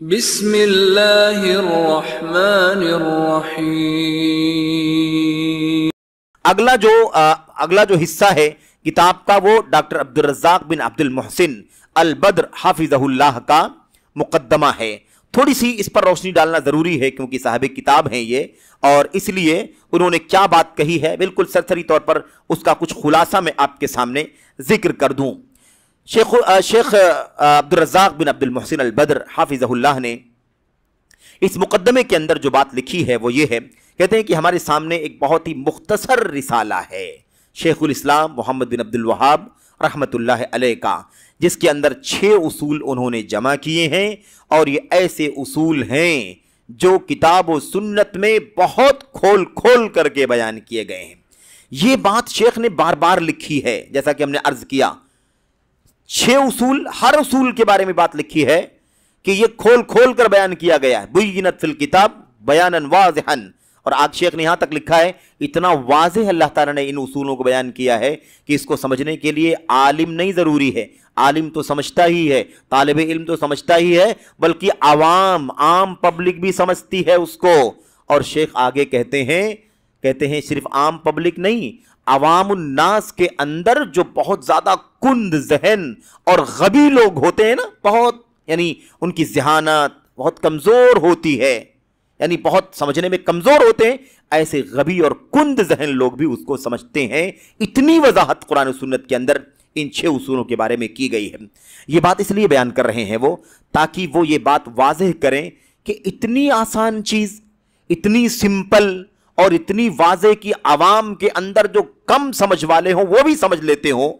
بسم اللہ الرحمن الرحیم۔ اگلا جو حصہ ہے کتاب کا وہ ڈاکٹر عبدالرزاق بن عبد المحسن البدر حافظہ اللہ کا مقدمہ ہے۔ تھوڑی سی اس پر روشنی ڈالنا ضروری ہے کیونکہ صاحب کتاب ہیں یہ، اور اس لیے انہوں نے کیا بات کہی ہے بالکل سرسری طور پر اس کا کچھ خلاصہ میں آپ کے سامنے ذکر کر دوں۔ شیخ عبدالرزاق بن عبد المحسن البدر حافظہ اللہ نے اس مقدمے کے اندر جو بات لکھی ہے وہ یہ ہے، کہتے ہیں کہ ہمارے سامنے ایک بہت ہی مختصر رسالہ ہے شیخ الاسلام محمد بن عبد الوہاب رحمۃ اللہ علیہ کا، جس کے اندر 6 اصول انہوں نے جمع کیے ہیں، اور یہ ایسے اصول ہیں جو کتاب و سنت میں بہت کھول کھول کر کے بیان کیے گئے ہیں۔ یہ بات شیخ نے بار بار لکھی ہے، جیسا کہ ہم نے عرض کیا 6 اصول، ہر اصول کے بارے میں بات لکھی ہے کہ یہ کھول کھول کر بیان کیا گیا ہے، بینت فی الکتاب بیانا واضحا، اور آج شیخ نے یہاں تک لکھا ہے اتنا واضح اللہ تعالیٰ نے ان اصولوں کو بیان کیا ہے کہ اس کو سمجھنے کے لیے عالم نہیں ضروری ہے، عالم تو سمجھتا ہی ہے، طالب علم تو سمجھتا ہی ہے، بلکہ عام پبلک بھی سمجھتی ہے اس کو۔ اور شیخ آگے کہتے ہیں صرف عام پبلک نہیں، عوام الناس کے اندر جو بہت زیادہ کند ذہن اور غبی لوگ ہوتے ہیں نا، بہت یعنی ان کی ذہانت بہت کمزور ہوتی ہے، یعنی بہت سمجھنے میں کمزور ہوتے ہیں، ایسے غبی اور کند ذہن لوگ بھی اس کو سمجھتے ہیں۔ اتنی وضاحت قرآن و سنت کے اندر ان 6 اصولوں کے بارے میں کی گئی ہے۔ یہ بات اس لیے بیان کر رہے ہیں وہ تاکہ وہ یہ بات واضح کریں کہ اتنی آسان چیز، اتنی سمپل اور اتنی واضح کہ عوام کے اندر جو کم سمجھ والے ہوں وہ بھی سمجھ لیتے ہوں،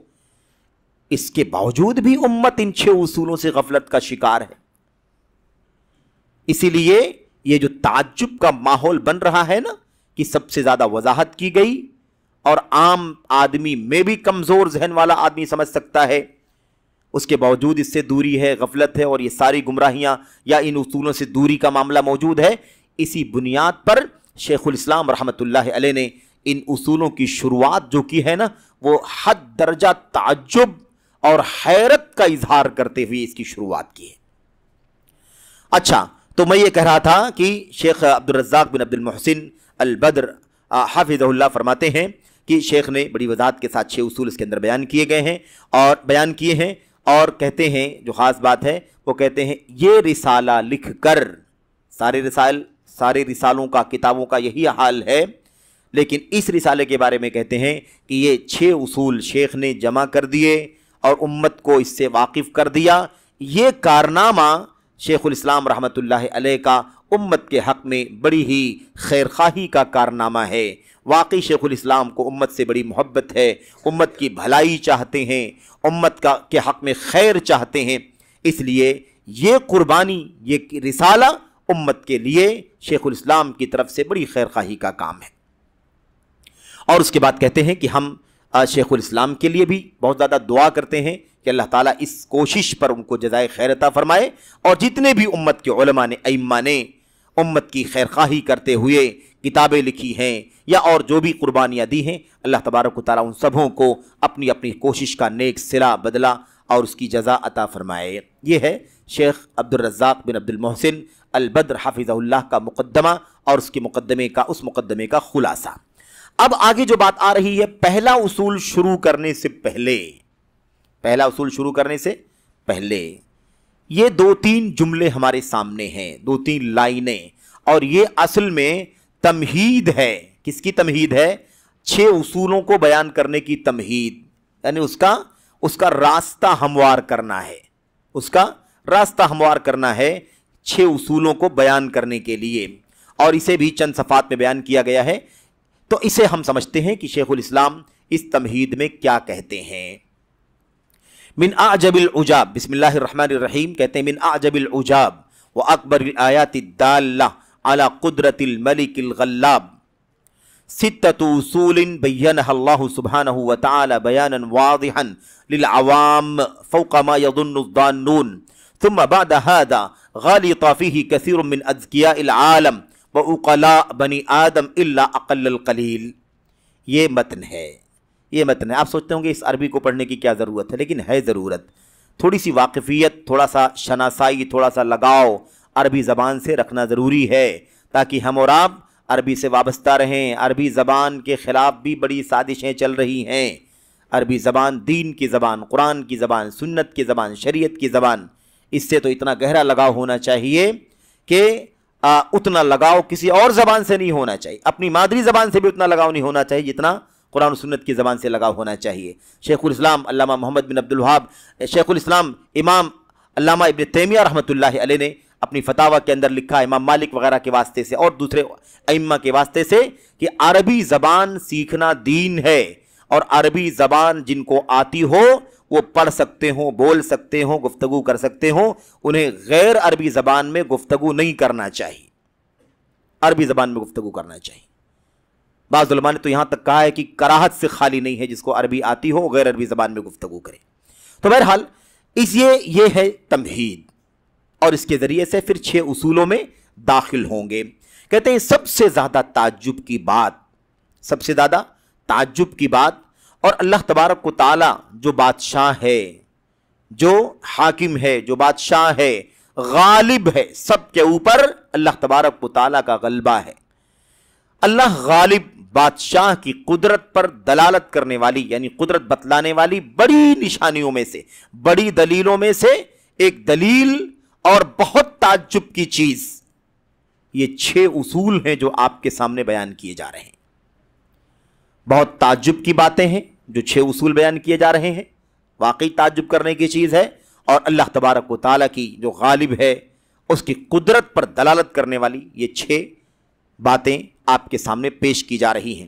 اس کے باوجود بھی امت ان 6 اصولوں سے غفلت کا شکار ہے۔ اسی لیے یہ جو تعجب کا ماحول بن رہا ہے نا کہ سب سے زیادہ وضاحت کی گئی اور عام آدمی میں بھی کمزور ذہن والا آدمی سمجھ سکتا ہے، اس کے باوجود اس سے دوری ہے، غفلت ہے، اور یہ ساری گمراہیاں یا ان اصولوں سے دوری کا معاملہ موجود ہے۔ اسی بنیاد پر شیخ الاسلام رحمۃ اللہ علیہ نے ان اصولوں کی شروعات جو کی ہے نا، وہ حد درجہ تعجب اور حیرت کا اظہار کرتے ہوئے اس کی شروعات کی ہے۔ اچھا، تو میں یہ کہہ رہا تھا کہ شیخ عبدالرزاق بن عبد المحسن البدر حافظہ اللہ فرماتے ہیں کہ شیخ نے بڑی وضاحت کے ساتھ 6 اصول اس کے اندر بیان کیے ہیں، اور کہتے ہیں جو خاص بات ہے وہ کہتے ہیں یہ رسالہ لکھ کر، سارے رسالوں کا، کتابوں کا یہی حال ہے، لیکن اس رسالے کے بارے میں کہتے ہیں کہ یہ 6 اصول شیخ نے جمع کر دیے اور امت کو اس سے واقف کر دیا۔ یہ کارنامہ شیخ الاسلام رحمۃ اللہ علیہ کا امت کے حق میں بڑی ہی خیرخواہی کا کارنامہ ہے۔ واقعی شیخ الاسلام کو امت سے بڑی محبت ہے، امت کی بھلائی چاہتے ہیں، امت کے حق میں خیر چاہتے ہیں، اس لیے یہ قربانی، یہ رسالہ امت کے لیے شیخ الاسلام کی طرف سے بڑی خیرخواہی کا کام ہے۔ اور اس کے بعد کہتے ہیں کہ ہم شیخ الاسلام کے لیے بھی بہت زیادہ دعا کرتے ہیں کہ اللہ تعالیٰ اس کوشش پر ان کو جزائے خیر عطا فرمائے، اور جتنے بھی امت کے علماء نے، ائمہ نے امت کی خیرخواہی کرتے ہوئے کتابیں لکھی ہیں یا اور جو بھی قربانیاں دی ہیں، اللہ تبارک و تعالیٰ ان سبوں کو اپنی اپنی کوشش کا نیک صلہ بدلہ اور اس کی جزا عطا فرمائے۔ یہ ہے شیخ عبدالرزاق بن عبد المحسن البدر حافظہ اللہ کا مقدمہ اور اس مقدمے کا خلاصہ۔ اب آگے جو بات آ رہی ہے، پہلا اصول شروع کرنے سے پہلے یہ 2-3 جملے ہمارے سامنے ہیں، 2-3 لائنیں، اور یہ اصل میں تمہید ہے۔ کس کی تمہید ہے؟ 6 اصولوں کو بیان کرنے کی تمہید، یعنی اس کا راستہ ہموار کرنا ہے 6 اصولوں کو بیان کرنے کے لیے، اور اسے بھی چند صفحات میں بیان کیا گیا ہے۔ تو اسے ہم سمجھتے ہیں کہ شیخ الاسلام اس تمہید میں کیا کہتے ہیں۔ من اعجب العجاب، بسم اللہ الرحمن الرحیم، کہتے ہیں من اعجب العجاب واکبر الآیات الدالہ علی قدرت الملک الغلاب 6 اصول بینها اللہ سبحانہ وتعالی بیانا واضحا للعوام فوق ما يظن الظانون ثم بعد هذا غالط فيه كثير من اذکیاء العالم وعقلاء بنی آدم الا اقل القلیل۔ یہ متن ہے۔ آپ سوچتے ہوں گے اس عربی کو پڑھنے کی کیا ضرورت ہے، لیکن ہے ضرورت۔ تھوڑی سی واقفیت، تھوڑا سا شناسائی، تھوڑا سا لگاؤ عربی زبان سے رکھنا ضروری ہے تاکہ ہم اور آپ عربی سے وابستہ رہیں۔ عربی زبان کے خلاف بھی بڑی سازشیں چل رہی ہیں۔ عربی زبان دین کی زبان، قرآن کی زبان، سنت کی زبان، شریعت کی زبان، اس سے تو اتنا گہرا لگاؤ ہونا چاہیے کہ اتنا لگاؤ کسی اور زبان سے نہیں ہونا چاہیے، اپنی مادری زبان سے بھی اتنا لگاؤ نہیں ہونا چاہیے جتنا قرآن و سنت کی زبان سے لگاؤ ہونا چاہیے۔ شیخ الاسلام علامہ محمد بن عبد الوہاب، شیخ الاسلام امام علامہ ابن تیمیہ رحمۃ اللہ علیہ نے اپنی فتاویٰ کے اندر لکھا، امام مالک وغیرہ کے واسطے سے اور دوسرے ائمہ کے واسطے سے، کہ عربی زبان سیکھنا دین ہے، اور عربی زبان جن کو آتی ہو وہ پڑھ سکتے ہوں، بول سکتے ہوں، گفتگو کر سکتے ہوں، انہیں غیر عربی زبان میں گفتگو نہیں کرنا چاہیے، عربی زبان میں گفتگو کرنا چاہیے۔ بعض علماء نے تو یہاں تک کہا ہے کہ کراہت سے خالی نہیں ہے جس کو عربی آتی ہو غیر عربی زبان میں گفتگو کرے۔ تو بہرحال یہ ہے تمہید، اور اس کے ذریعے سے پھر 6 اصولوں میں داخل ہوں گے۔ کہتے ہیں سب سے زیادہ تعجب کی بات، سب سے زیادہ تعجب کی بات، اور اللہ تبارک و تعالی جو بادشاہ ہے، جو حاکم ہے، جو بادشاہ ہے، غالب ہے، سب کے اوپر اللہ تبارک و تعالی کا غلبہ ہے۔ اللہ غالب بادشاہ کی قدرت پر دلالت کرنے والی، یعنی قدرت بتلانے والی بڑی نشانیوں میں سے، بڑی دلیلوں میں سے ایک دلیل اور بہت تعجب کی چیز، یہ 6 اصول ہیں جو آپ کے سامنے بیان کیے جا رہے ہیں۔ بہت تعجب کی باتیں ہیں جو 6 اصول بیان کیے جا رہے ہیں، واقعی تعجب کرنے کی چیز ہے، اور اللہ تبارک و تعالیٰ کی جو غالب ہے اس کی قدرت پر دلالت کرنے والی یہ 6 باتیں آپ کے سامنے پیش کی جا رہی ہیں۔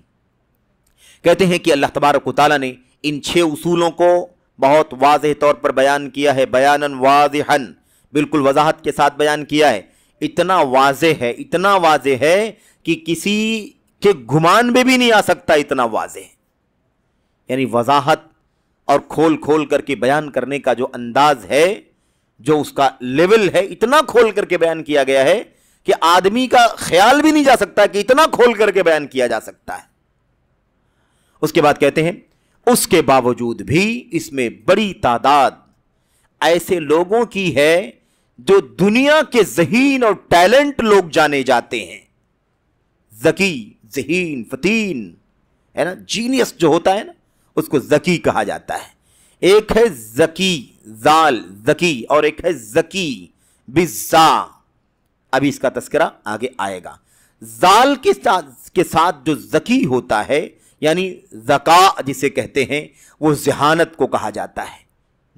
کہتے ہیں کہ اللہ تبارک و تعالیٰ نے ان 6 اصولوں کو بہت واضح طور پر بیان کیا ہے، بیاناً واضحاً، بالکل وضاحت کے ساتھ بیان کیا ہے۔ اتنا واضح ہے کہ کسی کے گمان میں بھی نہیں آ سکتا، اتنا واضح ہے، یعنی وضاحت اور کھول کھول کر کے بیان کرنے کا جو انداز ہے، جو اس کا لیول ہے، اتنا کھول کر کے بیان کیا گیا ہے کہ آدمی کا خیال بھی نہیں جا سکتا کہ اتنا کھول کر کے بیان کیا جا سکتا ہے۔ اس کے بعد کہتے ہیں اس کے باوجود بھی اس میں بڑی تعداد ایسے لوگوں کی ہے جو دنیا کے ذہین اور ٹیلنٹ لوگ جانے جاتے ہیں، ذکی، ذہین، فطین ہے نا، جینیس جو ہوتا ہے نا اس کو ذکی کہا جاتا ہے۔ ایک ہے ذکی، زال ذکی، اور ایک ہے ذکی بالزا، ابھی اس کا تذکرہ آگے آئے گا۔ زال کے ساتھ جو ذکی ہوتا ہے، یعنی ذکاء جسے کہتے ہیں، وہ ذہانت کو کہا جاتا ہے،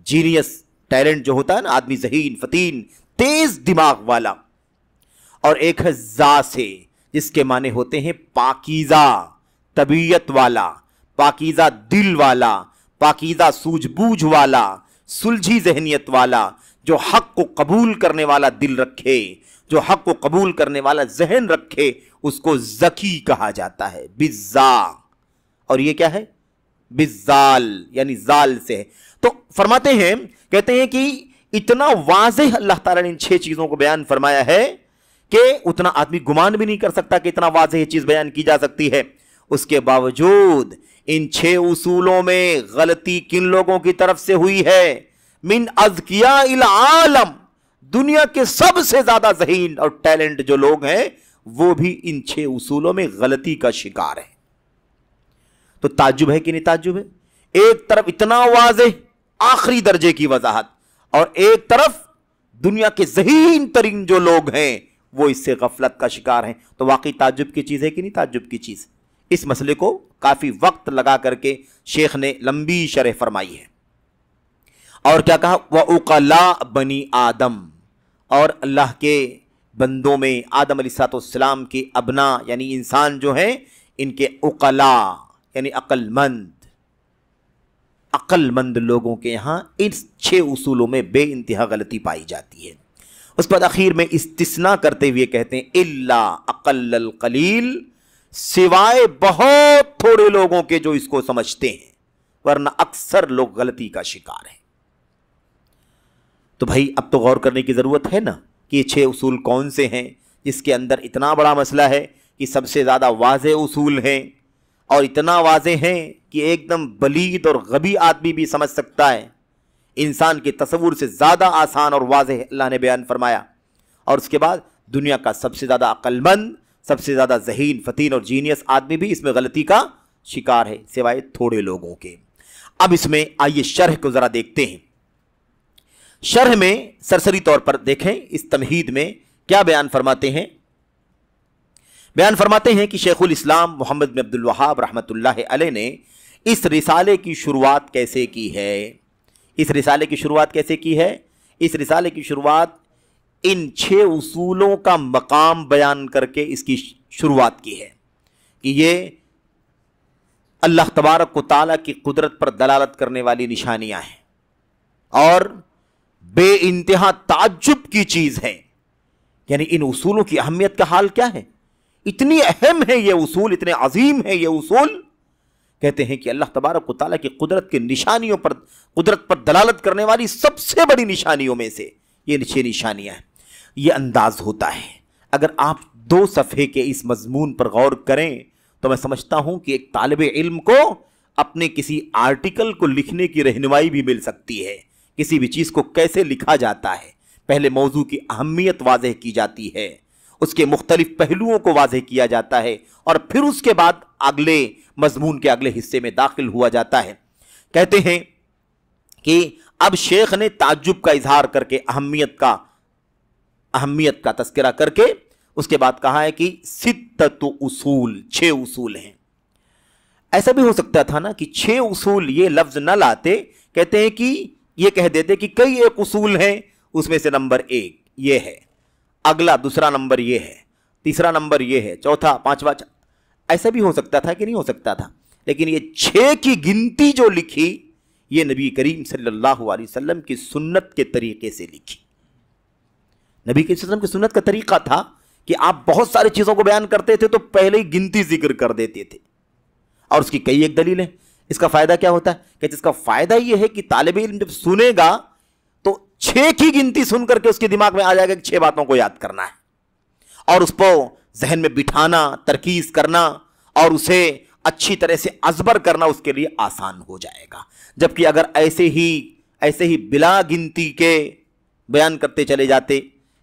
جینیس، ٹیلنٹ جو ہوتا ہے نا، آدمی ذہین، فطین، تیز دماغ والا۔ اور ایک ہے زا سے، جس کے معنی ہوتے ہیں پاکیزہ طبیعت والا، پاکیزہ دل والا، پاکیزہ سوجھ بوجھ والا، سلجھی ذہنیت والا، جو حق کو قبول کرنے والا دل رکھے، جو حق کو قبول کرنے والا ذہن رکھے، اس کو ذکی کہا جاتا ہے، بالزا۔ اور یہ کیا ہے؟ بالزال، یعنی زال سے ہے۔ تو فرماتے ہیں، کہتے ہیں کہ اتنا واضح اللہ تعالیٰ نے ان 6 چیزوں کو بیان فرمایا ہے کہ اتنا آدمی گمان بھی نہیں کر سکتا کہ اتنا واضح یہ چیز بیان کی جا سکتی ہے۔ اس کے باوجود ان 6 اصولوں میں غلطی کن لوگوں کی طرف سے ہوئی ہے؟ من اذکیاء العالم، دنیا کے سب سے زیادہ ذہین اور ٹیلنٹ جو لوگ ہیں وہ بھی ان 6 اصولوں میں غلطی کا شکار ہے۔ تو تعجب ہے کہ نہیں تعجب ہے؟ ایک طرف اتنا واضح آخری درجے کی وضاحت، اور ایک طرف دنیا کے ذہین ترین جو لوگ ہیں وہ اس سے غفلت کا شکار ہیں۔ تو واقعی تعجب کی چیز ہے کہ نہیں تعجب کی چیز؟ اس مسئلے کو کافی وقت لگا کر کے شیخ نے لمبی شرح فرمائی ہے، اور کیا کہا؟ وَعُقَلَاء بنی آدم، اور اللہ کے بندوں میں آدم علیہ السلام کے ابنا یعنی انسان جو ہیں، ان کے عقلاء یعنی عقل مند لوگوں کے یہاں ان 6 اصولوں میں بے انتہا غلطی پائی جاتی ہے۔ اس کے بعد اخیر میں استثناء کرتے ہوئے کہتے ہیں الا اقل القلیل، سوائے بہت تھوڑے لوگوں کے جو اس کو سمجھتے ہیں، ورنہ اکثر لوگ غلطی کا شکار ہیں۔ تو بھائی اب تو غور کرنے کی ضرورت ہے نا کہ یہ 6 اصول کون سے ہیں، جس کے اندر اتنا بڑا مسئلہ ہے کہ سب سے زیادہ واضح اصول ہیں، اور اتنا واضح ہیں کہ ایک دم بلید اور غبی آدمی بھی سمجھ سکتا ہے، انسان کے تصور سے زیادہ آسان اور واضح اللہ نے بیان فرمایا۔ اور اس کے بعد دنیا کا سب سے زیادہ عقل مند، سب سے زیادہ ذہین، فتین اور جینیس آدمی بھی اس میں غلطی کا شکار ہے، سوائے تھوڑے لوگوں کے۔ اب اس میں آئیے شرح کو ذرا دیکھتے ہیں۔ شرح میں سرسری طور پر دیکھیں اس تمہید میں کیا بیان فرماتے ہیں۔ بیان فرماتے ہیں کہ شیخ الاسلام محمد بن عبد الوہاب رحمۃ اللہ علیہ نے اس رسالے کی شروعات کیسے کی ہے؟ اس رسالے کی شروعات کیسے کی ہے؟ اس رسالے کی شروعات ان 6 اصولوں کا مقام بیان کر کے اس کی شروعات کی ہے کہ یہ اللہ تبارک و تعالیٰ کی قدرت پر دلالت کرنے والی نشانیاں ہیں اور بے انتہا تعجب کی چیز ہے۔ یعنی ان اصولوں کی اہمیت کا حال کیا ہے؟ اتنی اہم ہے یہ اصول، اتنے عظیم ہے یہ اصول، کہتے ہیں کہ اللہ تبارک و تعالیٰ کی قدرت کی نشانیوں پر، قدرت پر دلالت کرنے والی سب سے بڑی نشانیوں میں سے یہ 6 نشانیاں ہیں۔ یہ انداز ہوتا ہے، اگر آپ 2 صفحے کے اس مضمون پر غور کریں تو میں سمجھتا ہوں کہ ایک طالب علم کو اپنے کسی آرٹیکل کو لکھنے کی رہنمائی بھی مل سکتی ہے۔ کسی بھی چیز کو کیسے لکھا جاتا ہے، پہلے موضوع کی اہمیت واضح کی جاتی ہے، اس کے مختلف پہلوؤں کو واضح کیا جاتا ہے، اور پھر اس کے بعد اگلے مضمون کے اگلے حصے میں داخل ہوا جاتا ہے۔ کہتے ہیں کہ اب شیخ نے تعجب کا اظہار کر کے اہمیت کا تذکرہ کر کے اس کے بعد کہا ہے کہ 6 اصول، 6 اصول ہیں۔ ایسا بھی ہو سکتا تھا نا کہ 6 اصول یہ لفظ نہ لاتے، کہتے ہیں کہ یہ کہہ دیتے کہ کئی ایک اصول ہیں، اس میں سے نمبر 1 یہ ہے، اگلا دوسرا نمبر یہ ہے، تیسرا نمبر یہ ہے، چوتھا، پانچواں۔ ایسا بھی ہو سکتا تھا کہ نہیں ہو سکتا تھا، لیکن یہ 6 کی گنتی جو لکھی یہ نبی کریم صلی اللہ علیہ وسلم کی سنت کے طریقے سے لکھی۔ نبی کریم صلی اللہ علیہ وسلم کی سنت کا طریقہ تھا کہ آپ بہت ساری چیزوں کو بیان کرتے تھے تو پہلے ہی گنتی ذکر کر دیتے تھے، اور اس کی کئی ایک دلیلیں۔ اس کا فائدہ کیا ہوتا ہے کہ اس کا فائدہ یہ ہے کہ طالب علم جب سنے گا تو 6 کی گنتی سن کر کے اس کے دماغ میں آ جائے گا کہ 6 باتوں کو یاد کرنا ہے، اور اس کو ذہن میں بٹھانا، ترکیز کرنا اور اسے اچھی طرح سے ازبر کرنا اس کے لیے آسان ہو جائے گا۔ جبکہ اگر ایسے ہی بلا گنتی کے بیان کرتے چلے جاتے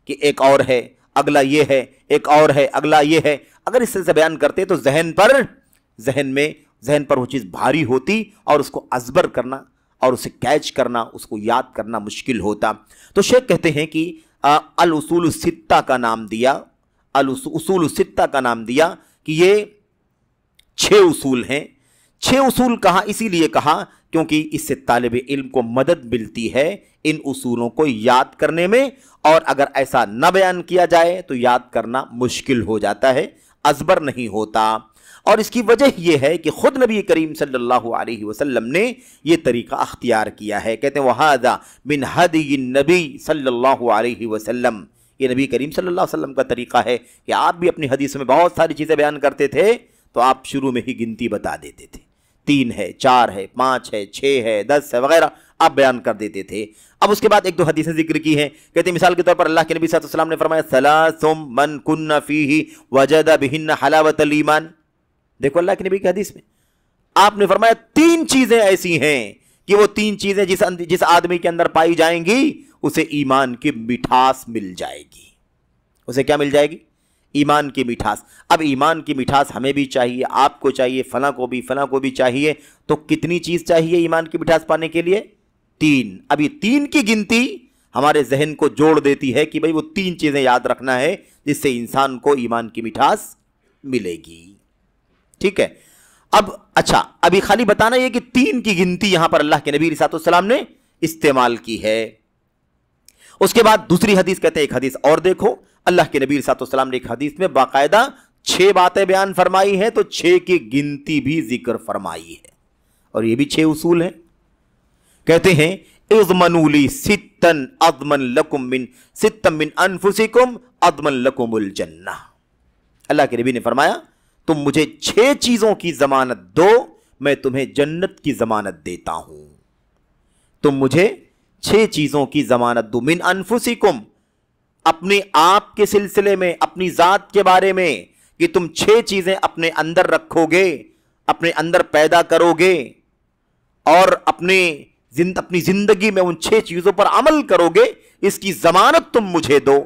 کہ ایک اور ہے، اگلا یہ ہے، ایک اور ہے، اگلا یہ ہے، اگر اس طرح سے بیان کرتے تو ذہن پر وہ چیز بھاری ہوتی اور اس کو ازبر کرنا اور اسے کیچ کرنا، اس کو یاد کرنا مشکل ہوتا۔ تو شیخ کہتے ہیں کہ الاصول الستہ کا نام دیا، الاصول الستہ کا نام دیا کہ یہ 6 اصول ہیں۔ 6 اصول کہا اسی لیے کہا کیونکہ اس سے طالب علم کو مدد ملتی ہے ان اصولوں کو یاد کرنے میں، اور اگر ایسا نہ بیان کیا جائے تو یاد کرنا مشکل ہو جاتا ہے، ازبر نہیں ہوتا۔ اور اس کی وجہ یہ ہے کہ خود نبی کریم صلی اللہ علیہ وسلم نے یہ طریقہ اختیار کیا ہے۔ کہتے ہیں وَهَذَا مِنْ هَدِيِ النَّبِي صلی اللہ علیہ وسلم، یہ نبی کریم صلی اللہ علیہ وسلم کا طریقہ ہے کہ آپ بھی اپنی حدیث میں بہت ساری چیزیں بیان کرتے تھے تو آپ شروع میں ہی گنتی بتا دیتے تھے، 3 ہے، 4 ہے، 5 ہے، 6 ہے، 10 ہے وغیرہ آپ بیان کر دیتے تھے۔ اب اس کے بعد 1-2 حدیثیں ذکر کی ہیں۔ کہتے ہیں مثال کے طور پر اللہ کے نبی صلی اللہ علیہ وسلم نے فرمایا ثلاث من کن فیہ وجد بہن حلاوۃ الایمان۔ دیکھو اللہ کے نبی کی حدیث میں آپ نے فرمایا 3 چیزیں ایسی ہیں کہ وہ 3 چیزیں جس آدمی کے اندر پائی جائیں گی اسے ایمان کی مٹھاس مل جائے گی۔ اسے کیا مل جائے گی؟ ایمان کی مٹھاس۔ اب ایمان کی مٹھاس ہمیں بھی چاہیے، آپ کو چاہیے، فلاں کو بھی چاہیے، تو کتنی چیز چاہیے ایمان کی مٹھاس پانے کے لیے؟ 3۔ اب یہ 3 کی گنتی ہمارے ذہن کو جوڑ دیتی ہے کہ بھئی وہ 3 چیزیں یاد رکھنا ہے جس سے انسان کو ایمان کی مٹھاس ملے گی۔ ٹھیک ہے، اب اچھا ابھی خالی بتانا یہ کہ 3 کی گنتی یہاں پر اللہ کے نبی علیہ السلام نے استعمال کی ہے۔ اس کے بعد دوسری حدیث کہتے ہیں ایک حدیث اور دیکھو، اللہ کے نبی علیہ السلام نے ایک حدیث میں باقاعدہ 6 باتیں بیان فرمائی ہیں تو 6 کی گنتی بھی ذکر فرمائی ہے، اور یہ بھی 6 اصول ہیں۔ کہتے ہیں اضمنوا لی ستن اضمن لکم من ستن من انفسکم اضمن لکم الجنہ۔ اللہ کے نبی نے فرمایا تم مجھے 6 چیزوں کی ضمانت دو، میں تمہیں جنت کی ضمانت دیتا ہوں۔ تم مجھے 6 چیزوں کی ضمانت دو، من انفسکم، اپنے آپ کے سلسلے میں، اپنی ذات کے بارے میں، کہ تم 6 چیزیں اپنے اندر رکھو گے، اپنے اندر پیدا کرو گے اور اپنی زندگی میں ان 6 چیزوں پر عمل کرو گے، اس کی ضمانت تم مجھے دو۔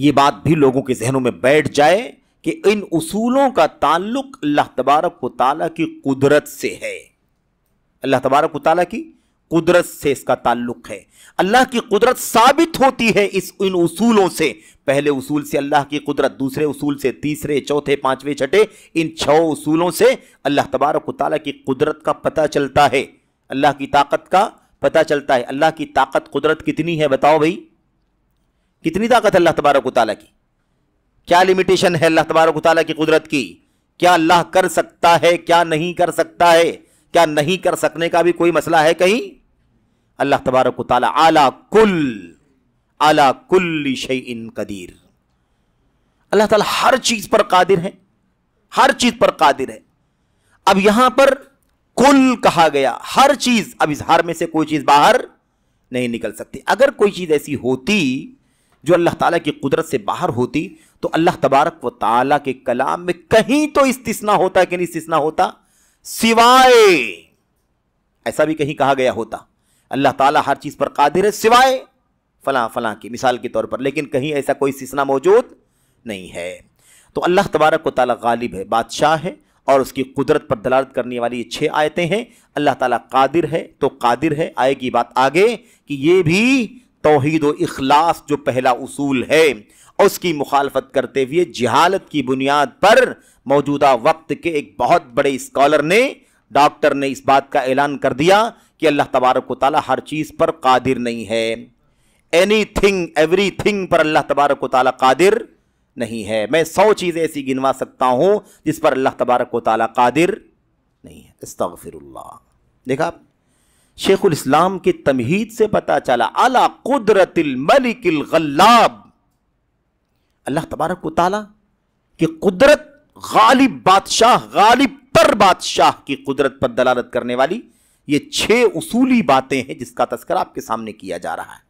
یہ بات بھی لوگوں کے ذہنوں میں بیٹھ جائے کہ ان اصولوں کا تعلق اللہ تبارک و تعالیٰ کی قدرت سے ہے. اللہ تبارک و تعالیٰ کی قدرت سے اس کا تعلق ہے. اللہ کی قدرت ثابت ہوتی ہے ان اصولوں سے. پہلے اصول سے اللہ کی قدرت، دوسرے اصول سے، تیسرے، چوتھے، پانچویں، چھٹے، ان 6 اصولوں سے اللہ تبارک و تعالیٰ کی قدرت کا پتہ چلتا ہے، اللہ کی طاقت کا پتہ چلتا ہے. اللہ کی طاقت قدرت کتنی ہے بتاؤ بھائی؟ کتنی طاقت ہے اللہ تبارک و تعالیٰ کی؟ کیا لمیٹیشن ہے اللہ تبارک و تعالیٰ کی قدرت کی؟ کیا اللہ کر سکتا ہے، کیا نہیں کر سکتا ہے؟ کیا نہیں کر سکنے کا بھی کوئی مسئلہ ہے کہیں؟ اللہ تبارک و تعالیٰ اعلیٰ کل شیء قدیر. اللہ تعالیٰ ہر چیز پر قادر ہے، ہر چیز پر قادر ہے. اب یہاں پر کل کہا گیا، ہر چیز. اب اظہار میں سے کوئی چیز باہر نہیں نکل سکتی. اگر کوئی چیز ایسی ہوتی جو اللہ تعالیٰ کی قدرت سے باہر ہوتی تو اللہ تبارک و تعالیٰ کے کلام میں کہیں تو استثناء ہوتا کہ نہیں استثناء ہوتا؟ سوائے، ایسا بھی کہیں کہا گیا ہوتا اللہ تعالیٰ ہر چیز پر قادر ہے سوائے فلاں فلاں کی، مثال کے طور پر. لیکن کہیں ایسا کوئی استثناء موجود نہیں ہے. تو اللہ تبارک و تعالیٰ غالب ہے، بادشاہ ہے، اور اس کی قدرت پر دلالت کرنے والی یہ 6 آیتیں ہیں. اللہ تعالیٰ قادر ہے تو قادر ہے. آئے گی بات آگے کہ یہ بھی توحید و اخلاص جو پہلا اصول ہے اس کی مخالفت کرتے ہوئے جہالت کی بنیاد پر موجودہ وقت کے ایک بہت بڑے اسکالر نے، ڈاکٹر نے اس بات کا اعلان کر دیا کہ اللہ تبارک و تعالیٰ ہر چیز پر قادر نہیں ہے. اینی تھنگ، ایوری تھنگ پر اللہ تبارک و تعالیٰ قادر نہیں ہے. میں 100 چیزیں ایسی گنوا سکتا ہوں جس پر اللہ تبارک و تعالیٰ قادر نہیں ہے. استغفر اللہ. دیکھا شیخ الاسلام کی تمہید سے پتا چلا اعلی قدرت الملک الغلاب. اللہ تبارک و تعالیٰ کی قدرت، غالب بادشاہ، غالب تر بادشاہ کی قدرت پر دلالت کرنے والی یہ 6 اصولی باتیں ہیں جس کا تذکرہ آپ کے سامنے کیا جا رہا ہے.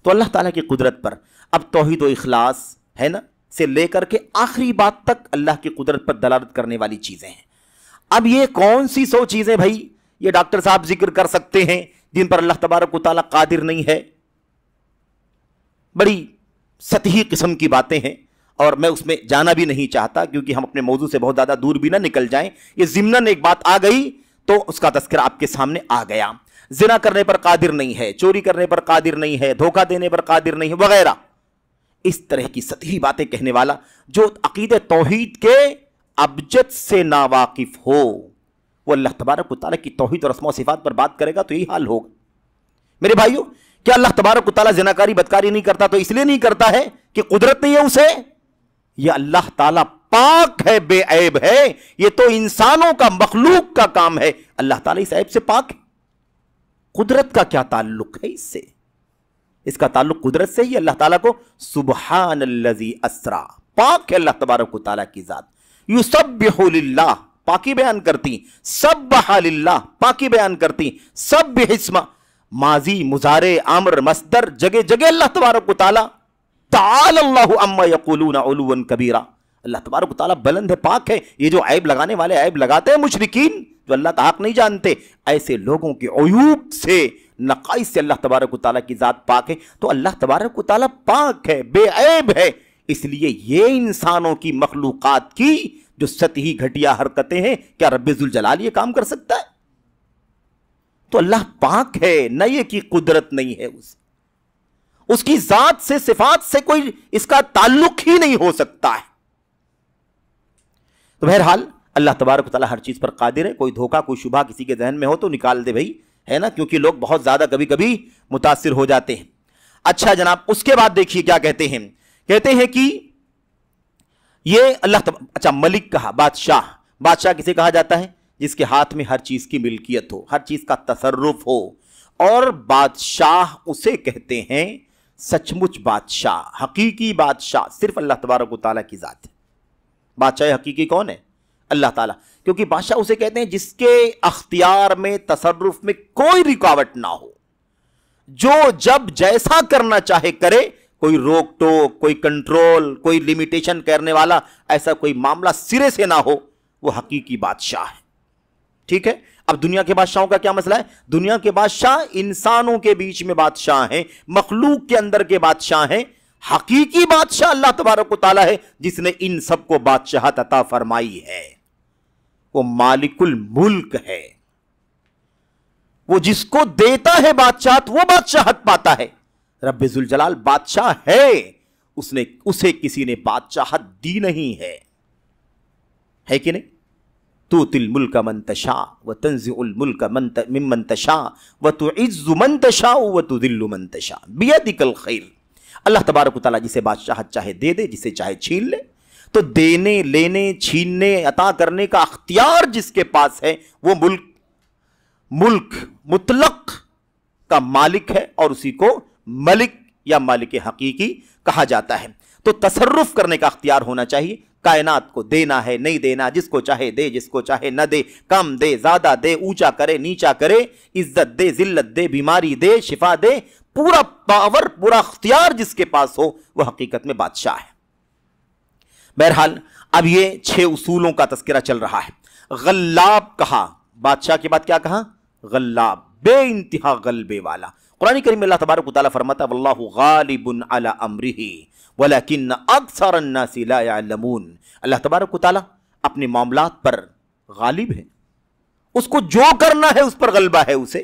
تو اللہ تعالیٰ کی قدرت پر اب توحید و اخلاص ہے نا سے لے کر کے آخری بات تک اللہ کی قدرت پر دلالت کرنے والی چیزیں ہیں. اب یہ کون سی 100 چیزیں بھائی یہ ڈاکٹر صاحب ذکر کر سکتے ہیں جن پر اللہ تبارک و تعالیٰ قادر نہیں ہے؟ بڑی سطحی قسم کی باتیں ہیں اور میں اس میں جانا بھی نہیں چاہتا کیونکہ ہم اپنے موضوع سے بہت زیادہ دور بھی نہ نکل جائیں. یہ ضمناً ایک بات آ گئی تو اس کا تذکرہ آپ کے سامنے آ گیا. زنا کرنے پر قادر نہیں ہے، چوری کرنے پر قادر نہیں ہے، دھوکہ دینے پر قادر نہیں ہے وغیرہ. اس طرح کی سطحی باتیں کہنے والا جو عقید توحید کے ابجد سے ناواقف ہو وہ اللہ تبارک و تعالیٰ کی توحید اور اسماء و صفات پر بات کرے گا تو یہی حال ہوگا. میرے بھائیو، کیا اللہ تبارک و تعالیٰ زناکاری بدکاری نہیں کرتا تو اس لیے نہیں کرتا ہے کہ قدرت نہیں ہے اسے؟ یہ اللہ تعالیٰ پاک ہے، بے عیب ہے. یہ تو انسانوں کا، مخلوق کا کام ہے. اللہ تعالیٰ اس عیب سے پاک ہے. قدرت کا کیا تعلق ہے اس سے؟ اس کا تعلق قدرت سے ہی. اللہ تعالیٰ کو سبحان الذی اسرا، پاک ہے اللہ تبارک و تعالیٰ کی ذات. یسبح للہ، پاکی بیان کرتی. سبح للہ، پاکی بیان کرتی. سبح اسم، ماضی، مضارع، امر، مصدر، جگہ جگہ اللہ تبارک و تعالیٰ. تعالی اللہ عما یقولون علوا کبیرا. اللہ تبارک و تعالیٰ بلند ہے، پاک ہے. یہ جو عیب لگانے والے عیب لگاتے ہیں مشرکین جو اللہ کا حق نہیں جانتے، ایسے لوگوں کے عیوب سے، نقائص سے اللہ تبارک و تعالیٰ کی ذات پاک ہے. تو اللہ تبارک و تعالیٰ پاک ہے، بے عیب ہے. اس لیے یہ انسانوں کی مخلوقات کی جو سطحی گھٹیا حرکتیں ہیں، کیا رب ذوالجلال یہ کام کر سکتا ہے؟ تو اللہ پاک ہے، نہ یہ کی قدرت نہیں ہے. اس کی ذات سے، صفات سے کوئی اس کا تعلق ہی نہیں ہو سکتا ہے. تو بہرحال اللہ تبارک و تعالیٰ ہر چیز پر قادر ہے. کوئی دھوکہ، کوئی شبہ کسی کے ذہن میں ہو تو نکال دے بھائی، ہے نا، کیونکہ لوگ بہت زیادہ کبھی کبھی متاثر ہو جاتے ہیں. اچھا جناب، اس کے بعد دیکھیے کیا کہتے ہیں. کہتے ہیں کہ یہ اچھا ملک کہا، بادشاہ. بادشاہ کسے کہا جاتا ہے؟ جس کے ہاتھ میں ہر چیز کی ملکیت ہو، ہر چیز کا تصرف ہو. اور بادشاہ اسے کہتے ہیں سچ مچ بادشاہ، حقیقی بادشاہ صرف اللہ تبارک و تعالیٰ کی ذات ہے. بادشاہ حقیقی کون ہے؟ اللہ تعالیٰ. کیونکہ بادشاہ اسے کہتے ہیں جس کے اختیار میں، تصرف میں کوئی رکاوٹ نہ ہو، جو جب جیسا کرنا چاہے کرے، کوئی روک ٹوک، کوئی کنٹرول، کوئی لمیٹیشن کرنے والا ایسا کوئی معاملہ سرے سے نہ ہو، وہ حقیقی بادشاہ ہے. ٹھیک ہے. اب دنیا کے بادشاہوں کا کیا مسئلہ ہے؟ دنیا کے بادشاہ انسانوں کے بیچ میں بادشاہ ہیں، مخلوق کے اندر کے بادشاہ ہیں. حقیقی بادشاہ اللہ تبارک و تعالیٰ ہے جس نے ان سب کو بادشاہت عطا فرمائی ہے. وہ مالک الملک ہے. وہ جس کو دیتا ہے بادشاہت وہ بادشاہت پاتا ہے. رب ذوالجلال بادشاہ ہے, اسے کسی نے بادشاہت دی نہیں ہے کہ نہیں؟ تؤتی الملک من تشاء وتنزع الملک ممن تشاء وتعز من تشاء وتذل من تشاء بیدک الخیر. اللہ تبارک و تعالیٰ جسے بادشاہت چاہے دے دے, جسے چاہے چھین لے. تو دینے, لینے, چھیننے, عطا کرنے کا اختیار جس کے پاس ہے وہ ملک مطلق کا مالک ہے, اور اسی کو ملک یا مالک حقیقی کہا جاتا ہے. تو تصرف کرنے کا اختیار ہونا چاہیے. کائنات کو دینا ہے, نہیں دینا, جس کو چاہے دے, جس کو چاہے نہ دے, کم دے, زیادہ دے, اونچا کرے, نیچا کرے, عزت دے, ذلت دے, بیماری دے, شفا دے, پورا پاور, پورا اختیار جس کے پاس ہو وہ حقیقت میں بادشاہ ہے. بہرحال اب یہ 6 اصولوں کا تذکرہ چل رہا ہے. غلاب کہا, بادشاہ کے بعد کیا کہا؟ غلاب, بے انتہا غلبے والا. قرآن کریم میں اللہ تبارک و تعالیٰ فرماتا ہے واللہ غالب علی امرہ ولکن اکثر الناس لا یعلمون. اللہ تبارک و تعالیٰ اپنے معاملات پر غالب ہے. اس کو جو کرنا ہے اس پر غلبہ ہے. اسے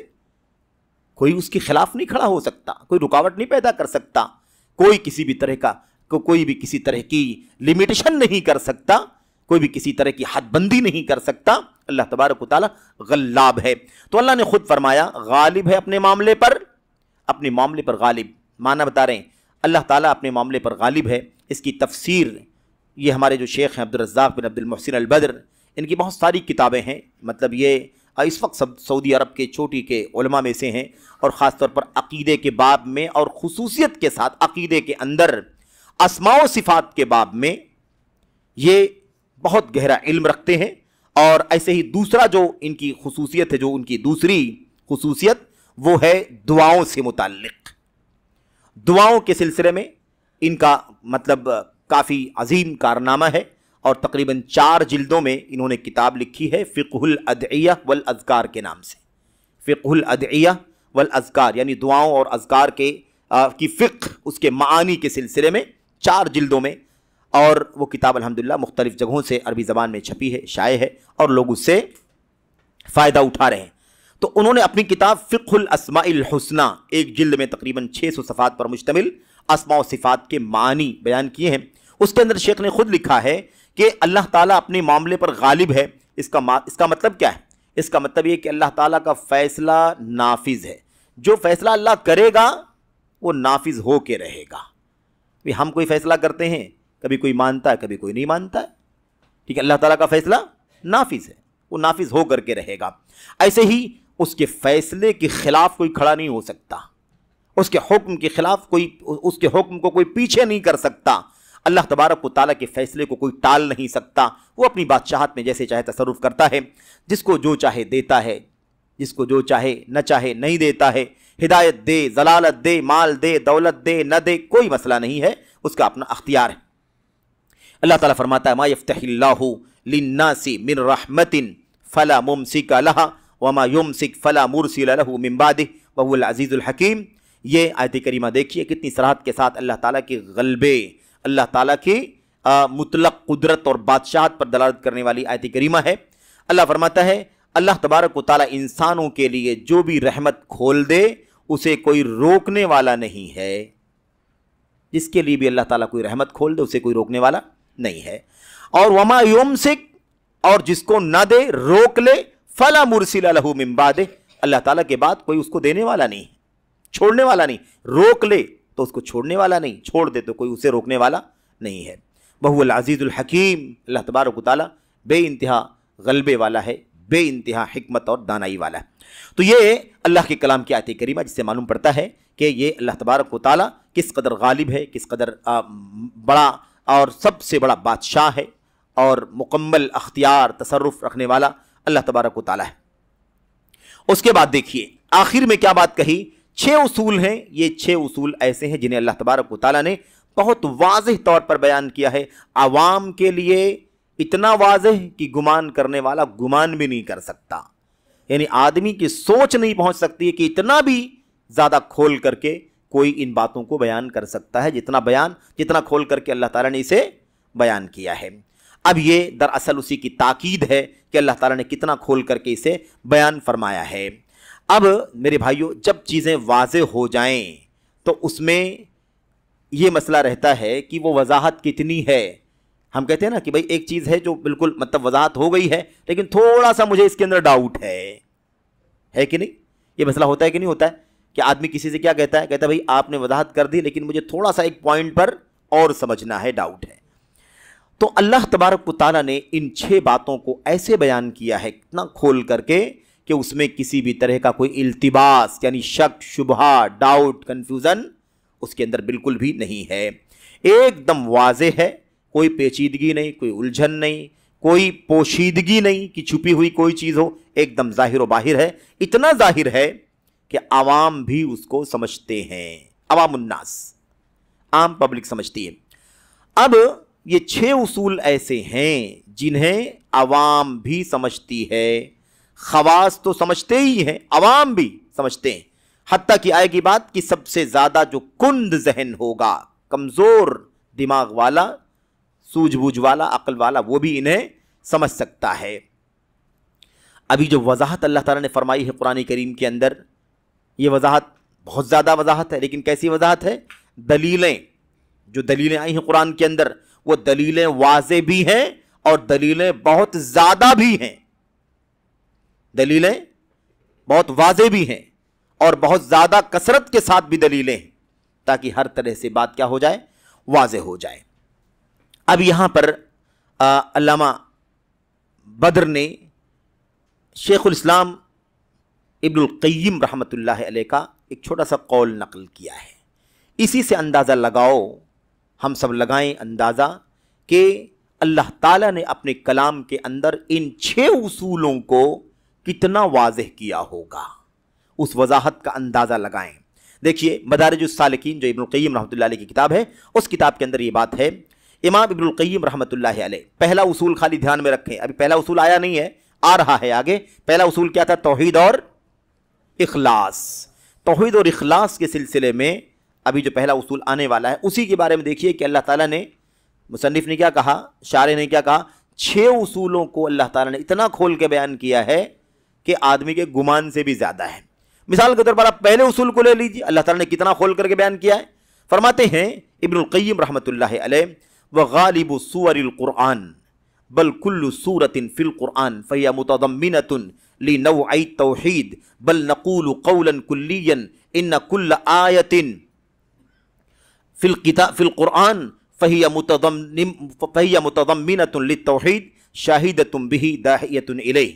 کوئی اس کے خلاف نہیں کھڑا ہو سکتا, کوئی رکاوٹ نہیں پیدا کر سکتا, کوئی کسی بھی طرح کی لمیٹیشن نہیں کر سکتا, کوئی بھی کسی طرح کی حد بندی نہیں کر سکتا. اللہ تبارک و تعالیٰ غلاب ہے. تو اللہ نے خود فرمایا غالب ہے اپنے معاملے پر غالب. معنی بتا رہے ہیں اللہ تعالیٰ اپنے معاملے پر غالب ہے. اس کی تفسیر یہ ہمارے جو شیخ ہیں عبدالرزاق بن عبد المحسن البدر, ان کی بہت ساری کتابیں ہیں. مطلب یہ اس وقت سعودی عرب کے چوٹی کے علماء میں سے ہیں, اور خاص طور پر عقیدے کے باب میں, اور خصوصیت کے ساتھ عقیدے کے اندر اسماء و صفات کے باب میں یہ بہت گہرا علم رکھتے ہیں. اور ایسے ہی دوسرا جو ان کی خصوصیت ہے, جو ان کی دوسری خصوصیت وہ ہے دعاؤں سے متعلق. دعاؤں کے سلسلے میں ان کا مطلب کافی عظیم کارنامہ ہے, اور تقریباً 4 جلدوں میں انہوں نے کتاب لکھی ہے فقہ الادعیہ والاذکار کے نام سے. فقہ الادعیہ والاذکار یعنی دعاؤں اور اذکار کی فقہ, اس کے معانی کے سلسلے میں 4 جلدوں میں. اور وہ کتاب الحمدللہ مختلف جگہوں سے عربی زبان میں چھپی ہے, شائع ہے, اور لوگ اس سے فائدہ اٹھا رہے ہیں. تو انہوں نے اپنی کتاب فقہ الاسماء الحسنی 1 جلد میں تقریباً 600 صفحات پر مشتمل اسماء و صفات کے معانی بیان کیے ہیں. اس کے اندر شیخ نے خود لکھا ہے کہ اللہ تعالیٰ اپنے معاملے پر غالب ہے. اس کا مطلب کیا ہے؟ اس کا مطلب یہ کہ اللہ تعالیٰ کا فیصلہ نافذ ہے. جو فیصلہ اللہ کرے گا وہ نافذ ہو کے رہے گا. ہم کوئی فیصلہ کرتے ہیں, کبھی کوئی مانتا ہے, کبھی کوئی نہیں مانتا ہے. ٹھیک ہے, اللہ تعالیٰ کا فیصلہ نافذ ہے, وہ نافذ ہو کر کے رہے گا. ایسے ہی اس کے فیصلے کے خلاف کوئی کھڑا نہیں ہو سکتا, اس کے حکم کے خلاف اس کے حکم کو کوئی پیچھے نہیں کر سکتا. اللہ تبارک و تعالیٰ کے فیصلے کو کوئی ٹال نہیں سکتا. وہ اپنی بادشاہت میں جیسے چاہے تصرف کرتا ہے, جس کو جو چاہے دیتا ہے, جس کو جو چاہے نہ چاہے نہیں دیتا ہے. ہدایت دے, ضلالت دے, مال دے, دولت دے, نہ دے, کوئی مسئلہ نہیں ہے, اس کا اپنا اختیار ہے. اللہ تعالیٰ فرماتا ہے ما یفتح اللہ للناس من رحمت فلا ممسک لها وما یمسک فلا مرسل له من بعدہ وهو العزیز الحکیم. یہ آیت کریمہ دیکھیے کتنی صراحت کے ساتھ اللہ تعالیٰ کے غلبے, اللہ تعالیٰ کی مطلق قدرت اور بادشاہت پر دلالت کرنے والی آیت کریمہ ہے. اللہ فرماتا ہے اللہ تبارک و تعالیٰ انسانوں کے لیے جو بھی رحمت کھول دے اسے کوئی روکنے والا نہیں ہے. جس کے لیے بھی اللہ تعالیٰ کوئی رحمت کھول دے اسے کوئی روکنے والا نہیں ہے. اور وما یمسک, اور جس کو نہ دے, روک لے, فلا مرسل لہ من بعدہ, اللہ تعالیٰ کے بعد کوئی اس کو دینے والا نہیں, چھوڑنے والا نہیں. روک لے تو اس کو چھوڑنے والا نہیں, چھوڑ دے تو کوئی اسے روکنے والا نہیں ہے. وہو العزیز الحکیم, اللہ تبارک و تعالیٰ بے انتہا غلبے والا ہے, بے انتہا حکمت اور دانائی والا ہے. تو یہ اللہ کے کلام کی آیت کریمہ جس سے معلوم پڑتا ہے کہ یہ اللہ تبارک و تعالیٰ کس قدر غالب ہے, کس قدر بڑا اور سب سے بڑا بادشاہ ہے, اور مکمل اختیار تصرف رکھنے والا اللہ تبارک و تعالیٰ ہے. اس کے بعد دیکھیے آخر میں کیا بات کہی. 6 اصول ہیں. یہ 6 اصول ایسے ہیں جنہیں اللہ تبارک و تعالیٰ نے بہت واضح طور پر بیان کیا ہے, عوام کے لیے اتنا واضح کہ گمان کرنے والا گمان بھی نہیں کر سکتا. یعنی آدمی کی سوچ نہیں پہنچ سکتی ہے کہ اتنا بھی زیادہ کھول کر کے کوئی ان باتوں کو بیان کر سکتا ہے جتنا کھول کر کے اللہ تعالیٰ نے اسے بیان کیا ہے۔ اب یہ دراصل اسی کی تاکید ہے کہ اللہ تعالیٰ نے کتنا کھول کر کے اسے بیان فرمایا ہے۔ اب میرے بھائیوں، جب چیزیں واضح ہو جائیں تو اس میں یہ مسئلہ رہتا ہے کہ وہ وضاحت کتنی ہے۔ ہم کہتے ہیں نا کہ بھئی ایک چیز ہے جو بالکل مطلب وضاحت ہو گئی ہے، لیکن تھوڑا سا مجھے اس کے اندر ڈاؤٹ ہے کہ نہیں؟ یہ مسئلہ ہوتا ہے کہ نہیں ہوتا ہے کہ آدمی کسی سے کیا کہتا ہے بھئی آپ نے وضاحت کر دی لیکن مجھے تھوڑا سا ایک پوائنٹ پر اور سمجھنا ہے، ڈاؤٹ ہے۔ تو اللہ تبارک و تعالیٰ نے ان 6 باتوں کو ایسے بیان کیا ہے اتنا کھول کر کے کہ اس میں کسی بھی طرح کا کوئی التباس یعنی شک، شبہہ، ڈاؤٹ، کنفیوژن اس کے اندر بالکل بھی نہیں ہے، ایک دم واضح ہے، کوئی پیچیدگی نہیں، کوئی الجھن نہیں، کوئی پوشیدگی نہیں کہ چھپی ہوئی کوئی چیز ہو، ایک دم ظاہر و باہر ہے، اتنا ظاہر ہے کہ عوام بھی اس کو سمجھتے ہیں، عوام الناس، عام پبلک سمجھتی ہے۔ اب یہ 6 اصول ایسے ہیں جنہیں عوام بھی سمجھتی ہے، خواص تو سمجھتے ہی ہیں، عوام بھی سمجھتے ہیں، حتیٰ کہ آئے گی بات کہ سب سے زیادہ جو کند ذہن ہوگا، کمزور دماغ والا، سوجھ بوجھ والا، عقل والا، وہ بھی انہیں سمجھ سکتا ہے۔ ابھی جو وضاحت اللہ تعالیٰ نے فرمائی ہے قرآن کریم کے اندر، یہ وضاحت بہت زیادہ وضاحت ہے، لیکن کیسی وضاحت ہے؟ دلیلیں، جو دلیلیں آئی ہیں قرآن کے اندر وہ دلیلیں واضح بھی ہیں اور دلیلیں بہت زیادہ بھی ہیں، دلیلیں بہت واضح بھی ہیں اور بہت زیادہ کثرت کے ساتھ بھی دلیلیں ہیں، تاکہ ہر طرح سے بات کیا ہو جائے؟ واضح ہو جائے۔ اب یہاں پر علامہ بدر نے شیخ الاسلام ابن القیم رحمۃ اللہ علیہ کا ایک چھوٹا سا قول نقل کیا ہے، اسی سے اندازہ لگاؤ، ہم سب لگائیں اندازہ کہ اللہ تعالیٰ نے اپنے کلام کے اندر ان 6 اصولوں کو کتنا واضح کیا ہوگا، اس وضاحت کا اندازہ لگائیں۔ دیکھیے مدارج السالکین جو ابن القیم رحمۃ اللہ علیہ کی کتاب ہے، اس کتاب کے اندر یہ بات ہے، امام ابن القیم رحمۃ اللہ علیہ پہلا اصول خالی دھیان میں رکھیں، ابھی پہلا اصول آیا نہیں ہے، آ رہا ہے آگے۔ پہلا اصول کیا تھا؟ توحید اور اخلاص۔ توحید اور اخلاص کے سلسلے میں ابھی جو پہلا اصول آنے والا ہے اسی کے بارے میں دیکھیے کہ اللہ تعالیٰ نے، مصنف نے کیا کہا، شارح نے کیا کہا، 6 اصولوں کو اللہ تعالیٰ نے اتنا کھول کے بیان کیا ہے کہ آدمی کے گمان سے بھی زیادہ ہے۔ مثال کے طور پر آپ پہلے اصول کو لے لیجیے، اللہ تعالیٰ نے کتنا کھول کر کے بیان کیا ہے۔ فرماتے ہیں ابن القیم رحمۃ اللہ علیہ، وغالب سور القرآن بل کل سورۃ فی القرآن فہی متضمنۃ لنوع التوحید بل نقول قولا کلیا ان کل آیۃ فی القرآن فہی متضمنۃ للتوحید شاہدۃ بہ داعیۃ الیہ۔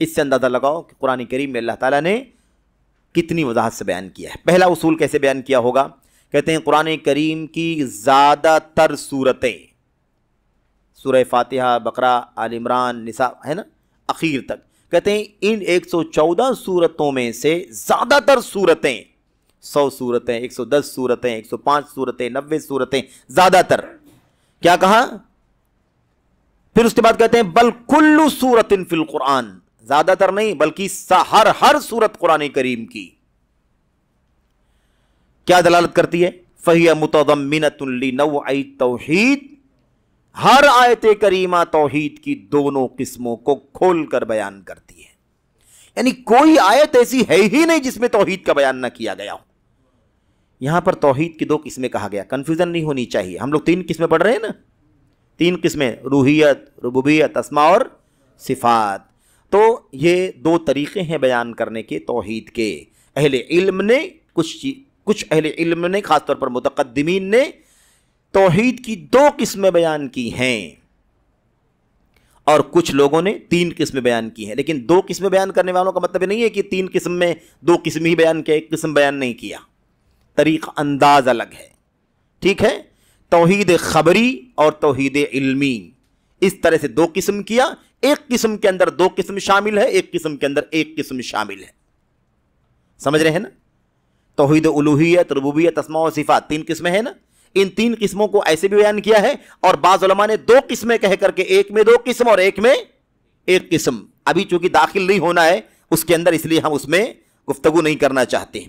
اس سے اندازہ لگاؤ کہ قرآن کریم میں اللہ تعالیٰ نے کتنی وضاحت سے بیان کیا ہے۔ پہلا اصول کیسے بیان کیا ہوگا؟ کہتے ہیں قرآن کریم کی زیادہ تر صورتیں، سورہ فاتحہ، بقرہ، آل عمران، نساء، ہے نا، اخیر تک، کہتے ہیں ان 114 صورتوں میں سے زیادہ تر صورتیں، 100 صورتیں، 110 صورتیں، 105 صورتیں، 90 صورتیں، زیادہ تر، کیا کہا؟ پھر اس کے بعد کہتے ہیں بل کل سورۃ فی القرآن، زیادہ تر نہیں بلکہ ہر صورت قرآن کریم کی کیا دلالت کرتی ہے؟ فہی متضمنۃ لنوع التوحید، ہر آیت کریمہ توحید کی دونوں قسموں کو کھول کر بیان کرتی ہے، یعنی کوئی آیت ایسی ہے ہی نہیں جس میں توحید کا بیان نہ کیا گیا ہو۔ یہاں پر توحید کی 2 قسمیں کہا گیا، کنفیوژن نہیں ہونی چاہیے، ہم لوگ 3 قسمیں پڑھ رہے ہیں نا، 3 قسمیں، روحیت، ربوبیت، اسماء اور صفات۔ تو یہ 2 طریقے ہیں بیان کرنے کے توحید کے۔ اہل علم نے کچھ اہل علم نے، خاص طور پر متقدمین نے، توحید کی 2 قسمیں بیان کی ہیں، اور کچھ لوگوں نے 3 قسمیں بیان کی ہیں۔ لیکن 2 قسمیں بیان کرنے والوں کا مطلب نہیں ہے کہ 3 قسم میں 2 قسم ہی بیان کیا، 1 قسم بیان نہیں کیا، طریقہ انداز الگ ہے، ٹھیک ہے؟ توحید خبری اور توحید علمی، اس طرح سے 2 قسم کیا، 1 قسم کے اندر 2 قسم شامل ہے، 1 قسم کے اندر 1 قسم شامل ہے، سمجھ رہے ہیں نا؟ توحید الوہیت، ربوبیت، اسماء و صفات 3 قسمیں ہیں نا، ان 3 قسموں کو ایسے بھی بیان کیا ہے، اور بعض علماء نے 2 قسمیں کہہ کر کے ایک میں 2 قسم اور ایک میں 1 قسم، ابھی چونکہ داخل نہیں ہونا ہے اس کے اندر، اس لیے ہم اس میں گفتگو نہیں کرنا چاہتے ہیں۔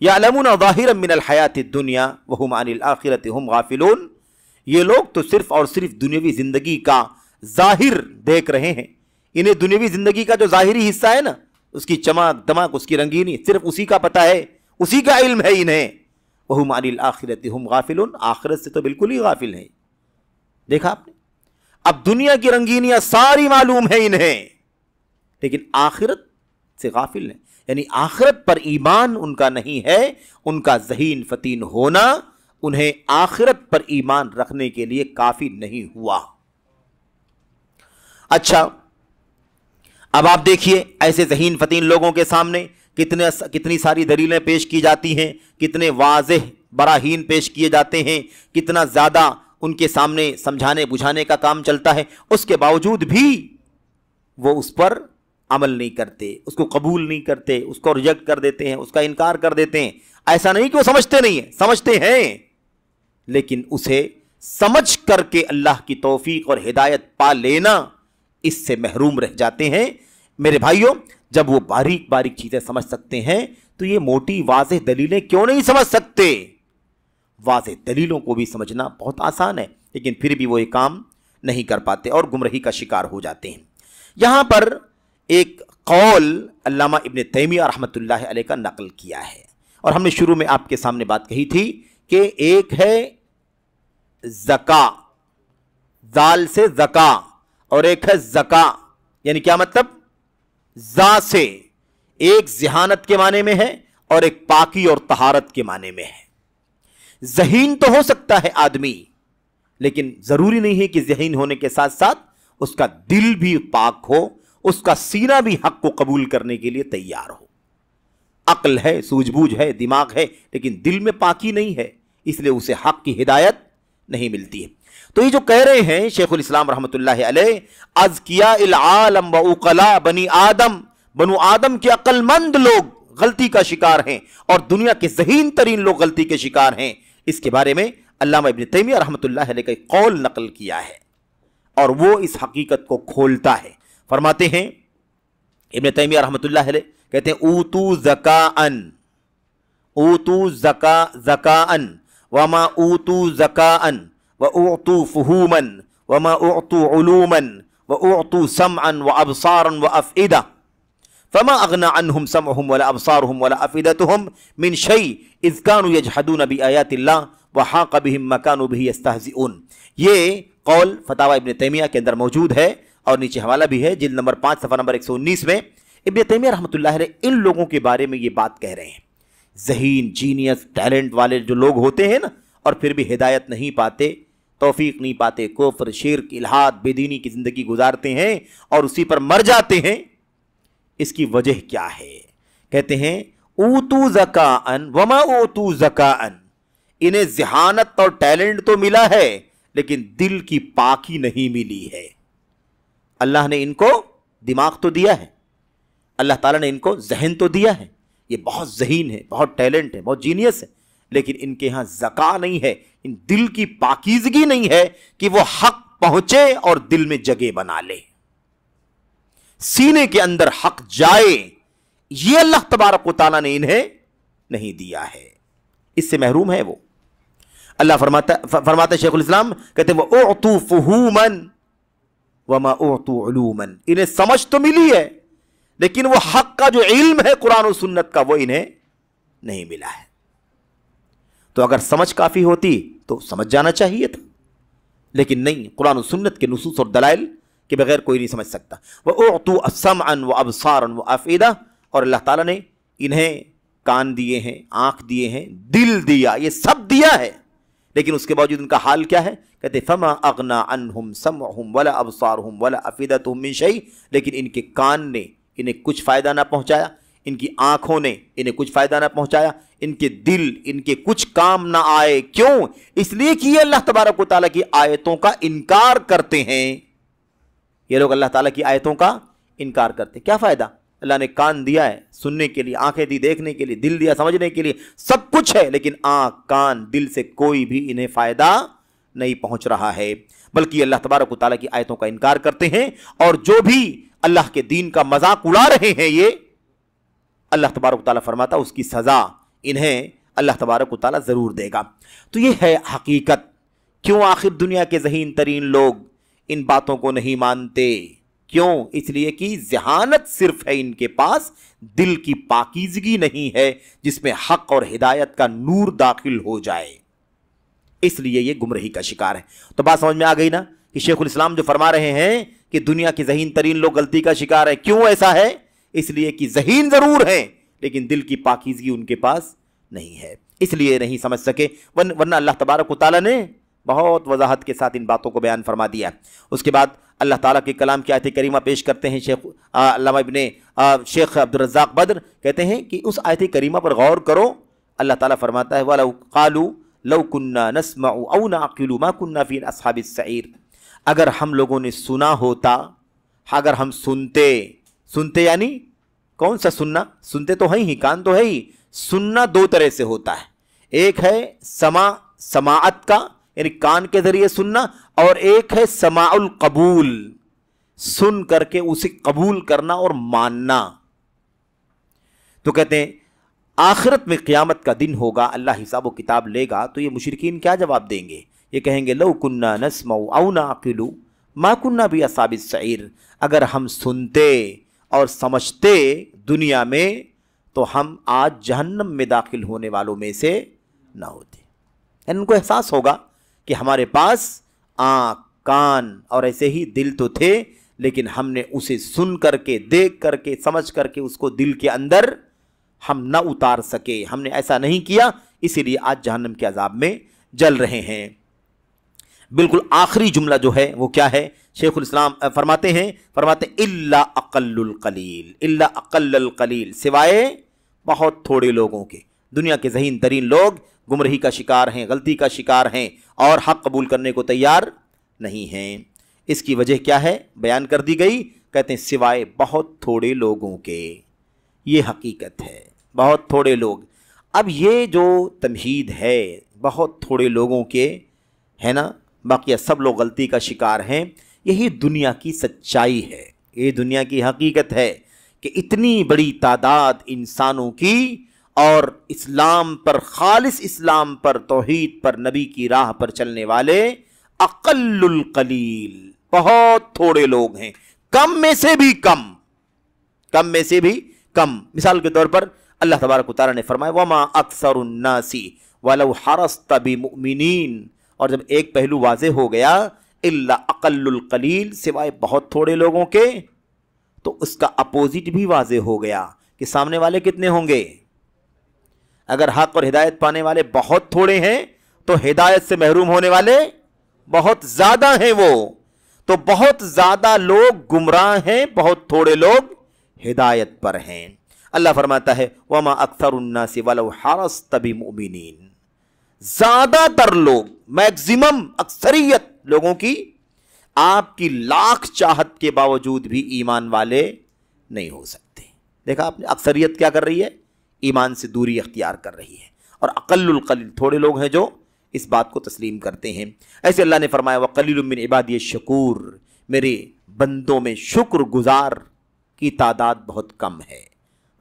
یعلمون ظاہرا من الحیات الدنیا وہم عن الآخرۃ ہم غافلون، یہ لوگ تو صرف اور صرف دنیاوی زندگی کا ظاہر دیکھ رہے ہیں، انہیں دنیاوی زندگی کا جو ظاہری حصہ ہے نا، اس کی چمک دمک، اس کی رنگینی، صرف اسی کا پتہ ہے، اسی کا علم ہے انہیں۔ وہم عن الآخرۃ ہم غافلون، آخرت سے تو بالکل ہی غافل ہیں۔ دیکھا آپ نے، اب دنیا کی رنگینیاں ساری معلوم ہے انہیں، لیکن آخرت سے غافل ہیں، یعنی آخرت پر ایمان ان کا نہیں ہے۔ ان کا ذہین فتین ہونا انہیں آخرت پر ایمان رکھنے کے لیے کافی نہیں ہوا۔ اچھا، اب آپ دیکھیے ایسے ذہین فتین لوگوں کے سامنے کتنی ساری دلیلیں پیش کی جاتی ہیں، کتنے واضح براہین پیش کیے جاتے ہیں، کتنا زیادہ ان کے سامنے سمجھانے بجھانے کا کام چلتا ہے، اس کے باوجود بھی وہ اس پر عمل نہیں کرتے، اس کو قبول نہیں کرتے، اس کو ریجیکٹ کر دیتے ہیں، اس کا انکار کر دیتے ہیں۔ ایسا نہیں کہ وہ سمجھتے نہیں ہیں، سمجھتے ہیں، لیکن اسے سمجھ کر کے اللہ کی توفیق اور ہدایت پا لینا، اس سے محروم رہ جاتے ہیں۔ میرے بھائیوں، جب وہ باریک باریک چیزیں سمجھ سکتے ہیں تو یہ موٹی واضح دلیلیں کیوں نہیں سمجھ سکتے؟ واضح دلیلوں کو بھی سمجھنا بہت آسان ہے، لیکن پھر بھی وہ یہ کام نہیں کر پاتے اور گمراہی کا شکار ہو جاتے ہیں۔ یہاں پر ایک قول علامہ ابن تیمیہ رحمۃ اللہ علیہ کا نقل کیا ہے، اور ہم نے شروع میں آپ کے سامنے بات کہی تھی کہ ایک ہے زکا، زال سے زکا، اور ایک ہے زکا، یعنی کیا مطلب؟ زا سے، ایک ذہانت کے معنی میں ہے اور ایک پاکی اور طہارت کے معنی میں ہے۔ ذہین تو ہو سکتا ہے آدمی، لیکن ضروری نہیں ہے کہ ذہین ہونے کے ساتھ ساتھ اس کا دل بھی پاک ہو، اس کا سینہ بھی حق کو قبول کرنے کے لیے تیار ہو۔ عقل ہے، سوجھ بوجھ ہے، دماغ ہے، لیکن دل میں پاکی نہیں ہے، اس لیے اسے حق کی ہدایت نہیں ملتی ہے۔ تو یہ جو کہہ رہے ہیں شیخ الاسلام رحمۃ اللہ علیہ، ازکیاء العالم و عقلاء بنی آدم، بنو آدم کے عقل مند لوگ غلطی کا شکار ہیں اور دنیا کے ذہین ترین لوگ غلطی کے شکار ہیں، اس کے بارے میں علامہ ابن تیمیہ رحمۃ اللہ علیہ کا ایک قول نقل کیا ہے، اور وہ اس حقیقت کو کھولتا ہے۔ فرماتے ہیں ابن تیمیہ رحمۃ اللہ علیہ، کہتے ہیں اوتو زکاءن، اوتو زکاءن وما اوتو زکاءن وَأُعْطُوا فُهُومًا وَمَا أُعْطُوا عُلُومًا وَأُعْطُوا سَمْعًا وَأَبْصَارًا وَأَفْئِدَةً فَمَا أَغْنَى عَنْهُمْ سَمْعُهُمْ وَلَا أَبْصَارُهُمْ وَلَا أَفْئِدَتُهُمْ مِنْ شَيْءٍ إِذْ كَانُوا يَجْحَدُونَ بِآيَاتِ اللَّهِ وَحَاقَ بِهِمْ مَا كَانُوا بِهِ يَسْتَهْزِئُونَ۔ یہ قول فتاوی ابن تیمیہ کے اندر موجود ہے، اور نیچے حوالہ بھی ہے، جلد نمبر 5 صفحہ نمبر 119 میں ابن تیمیہ رحمۃ اللہ علیہ ان لوگوں کے بارے میں یہ بات کہہ رہے ہیں، ذہین، جینیس، ٹیلنٹ والے جو لوگ ہوتے ہیں نا، اور پھر بھی ہدایت نہیں پاتے، توفیق نہیں پاتے، کفر، شرک، الحاد، بے دینی کی زندگی گزارتے ہیں اور اسی پر مر جاتے ہیں۔ اس کی وجہ کیا ہے؟ کہتے ہیں اوتو زکاءن وما اوتو زکاءن، انہیں ذہانت اور ٹیلنٹ تو ملا ہے لیکن دل کی پاکی نہیں ملی ہے۔ اللہ نے ان کو دماغ تو دیا ہے، اللہ تعالیٰ نے ان کو ذہن تو دیا ہے، یہ بہت ذہین ہے، بہت ٹیلنٹ ہے، بہت جینیس ہے، لیکن ان کے ہاں زکا نہیں ہے، ان دل کی پاکیزگی نہیں ہے کہ وہ حق پہنچے اور دل میں جگہ بنا لے، سینے کے اندر حق جائے۔ یہ اللہ تبارک و تعالیٰ نے انہیں نہیں دیا ہے، اس سے محروم ہے وہ۔ اللہ فرماتا شیخ الاسلام، کہتے ہیں وَأُعْطُوا فُهُومًا وَمَا أُعْطُوا عُلُومًا، انہیں سمجھ تو ملی ہے لیکن وہ حق کا جو علم ہے قرآن و سنت کا وہ انہیں نہیں ملا ہے۔ تو اگر سمجھ کافی ہوتی تو سمجھ جانا چاہیے تھا، لیکن نہیں، قرآن و سنت کے نصوص اور دلائل کے بغیر کوئی نہیں سمجھ سکتا۔ وَأُعْطُوا سَمْعًا وَأَبْصَارًا وَأَفْئِدَةً، اور اللہ تعالیٰ نے انہیں کان دیے ہیں، آنکھ دیے ہیں، دل دیا، یہ سب دیا ہے، لیکن اس کے باوجود ان کا حال کیا ہے؟ کہتے فما اغنا عنہم سمعہم ولا ابصارہم ولا افئدتہم من شیء، لیکن ان کے کان نے انہیں کچھ فائدہ نہ پہنچایا، ان کی آنکھوں نے انہیں کچھ فائدہ نہ پہنچایا، ان کے دل ان کے کچھ کام نہ آئے۔ کیوں؟ اس لیے کہ یہ اللہ تبارک و تعالیٰ کی آیتوں کا انکار کرتے ہیں۔ یہ لوگ اللہ تعالیٰ کی آیتوں کا انکار کرتے ہیں۔ کیا فائدہ؟ اللہ نے کان دیا ہے سننے کے لیے، آنکھیں دی دیکھنے کے لیے، دل دیا سمجھنے کے لیے، سب کچھ ہے، لیکن آنکھ، کان، دل سے کوئی بھی انہیں فائدہ نہیں پہنچ رہا ہے، بلکہ اللہ تبارک و تعالیٰ کی آیتوں کا انکار کرتے ہیں، اور جو بھی اللہ کے دین کا مذاق اڑا رہے ہیں، یہ اللہ تبارک و تعالیٰ فرماتا اس کی سزا انہیں اللہ تبارک و تعالیٰ ضرور دے گا۔ تو یہ ہے حقیقت۔ کیوں آخر دنیا کے ذہین ترین لوگ ان باتوں کو نہیں مانتے؟ کیوں؟ اس لیے کہ ذہانت صرف ہے ان کے پاس، دل کی پاکیزگی نہیں ہے جس میں حق اور ہدایت کا نور داخل ہو جائے، اس لیے یہ گمراہی کا شکار ہے۔ تو بات سمجھ میں آ گئی نا کہ شیخ الاسلام جو فرما رہے ہیں کہ دنیا کے ذہین ترین لوگ غلطی کا شکار ہیں۔ کیوں ایسا ہے؟ اس لیے کہ ذہین ضرور ہیں لیکن دل کی پاکیزگی ان کے پاس نہیں ہے، اس لیے نہیں سمجھ سکے، ورنہ اللہ تبارک و تعالیٰ نے بہت وضاحت کے ساتھ ان باتوں کو بیان فرما دیا۔ اس کے بعد اللہ تعالیٰ کے کلام کی آیت کریمہ پیش کرتے ہیں علامہ شیخ عبدالرزاق بدر، کہتے ہیں کہ اس آیت کریمہ پر غور کرو۔ اللہ تعالیٰ فرماتا ہے وَلَوْ قَالُوا لَوْ كُنَّا نَسْمَعُ أَوْ نَعْقِلُ مَا كُنَّا فِي أَصْحَابِ السَّعِيرِ، اگر ہم لوگوں نے سنا ہوتا، اگر ہم سنتے یعنی کون سا سننا؟ سنتے تو ہیں ہی، کان تو ہے ہی۔ سننا دو طرح سے ہوتا ہے، ایک ہے سماعت کا یعنی کان کے ذریعے سننا، اور ایک ہے سماع القبول، سن کر کے اسے قبول کرنا اور ماننا۔ تو کہتے ہیں آخرت میں قیامت کا دن ہوگا، اللہ حساب و کتاب لے گا، تو یہ مشرکین کیا جواب دیں گے؟ یہ کہیں گے لو کننا نسمع او نعقل ما کننا بی اصحاب السعیر، اگر ہم سنتے اور سمجھتے دنیا میں تو ہم آج جہنم میں داخل ہونے والوں میں سے نہ ہوتے۔ یعنی ان کو احساس ہوگا کہ ہمارے پاس آنکھ، کان اور ایسے ہی دل تو تھے، لیکن ہم نے اسے سن کر کے، دیکھ کر کے، سمجھ کر کے اس کو دل کے اندر ہم نہ اتار سکے، ہم نے ایسا نہیں کیا، اسی لیے آج جہنم کے عذاب میں جل رہے ہیں۔ بالکل آخری جملہ جو ہے وہ کیا ہے؟ شیخ الاسلام فرماتے ہیں الا اقل القلیل، الا اقل القلیل، سوائے بہت تھوڑے لوگوں کے۔ دنیا کے ذہین ترین لوگ گمراہی کا شکار ہیں، غلطی کا شکار ہیں، اور حق قبول کرنے کو تیار نہیں ہیں۔ اس کی وجہ کیا ہے؟ بیان کر دی گئی، کہتے ہیں سوائے بہت تھوڑے لوگوں کے، یہ حقیقت ہے، بہت تھوڑے لوگ۔ اب یہ جو تمہید ہے بہت تھوڑے لوگوں کے، ہے نا، باقی سب لوگ غلطی کا شکار ہیں، یہی دنیا کی سچائی ہے، یہ دنیا کی حقیقت ہے کہ اتنی بڑی تعداد انسانوں کی، اور اسلام پر، خالص اسلام پر، توحید پر، نبی کی راہ پر چلنے والے اقل القلیل، بہت تھوڑے لوگ ہیں، کم میں سے بھی کم، کم میں سے بھی کم۔ مثال کے طور پر اللہ تبارک و تعالیٰ نے فرمایا وَمَا أَكْثَرُ النَّاسِ وَلَوْ حَرَصْتَ بِمُؤْمِنِينَ، اور جب ایک پہلو واضح ہو گیا الا اقل القلیل، سوائے بہت تھوڑے لوگوں کے، تو اس کا اپوزٹ بھی واضح ہو گیا کہ سامنے والے کتنے ہوں گے۔ اگر حق اور ہدایت پانے والے بہت تھوڑے ہیں تو ہدایت سے محروم ہونے والے بہت زیادہ ہیں، وہ تو بہت زیادہ لوگ گمراہ ہیں، بہت تھوڑے لوگ ہدایت پر ہیں۔ اللہ فرماتا ہے وَمَا أَكْثَرُ النَّاسِ وَلَوْ حَرَصْتَ بِمُؤْمِنِينَ، زیادہ تر لوگ، میکزیمم اکثریت لوگوں کی، آپ کی لاکھ چاہت کے باوجود بھی ایمان والے نہیں ہو سکتے۔ دیکھا آپ نے، اکثریت کیا کر رہی ہے؟ ایمان سے دوری اختیار کر رہی ہے، اور اقل القلیل، تھوڑے لوگ ہیں جو اس بات کو تسلیم کرتے ہیں۔ ایسے اللہ نے فرمایا وَقَلِيلٌ مِّنْ عِبَادِيَ الشَّكُورُ، میرے بندوں میں شکر گزار کی تعداد بہت کم ہے۔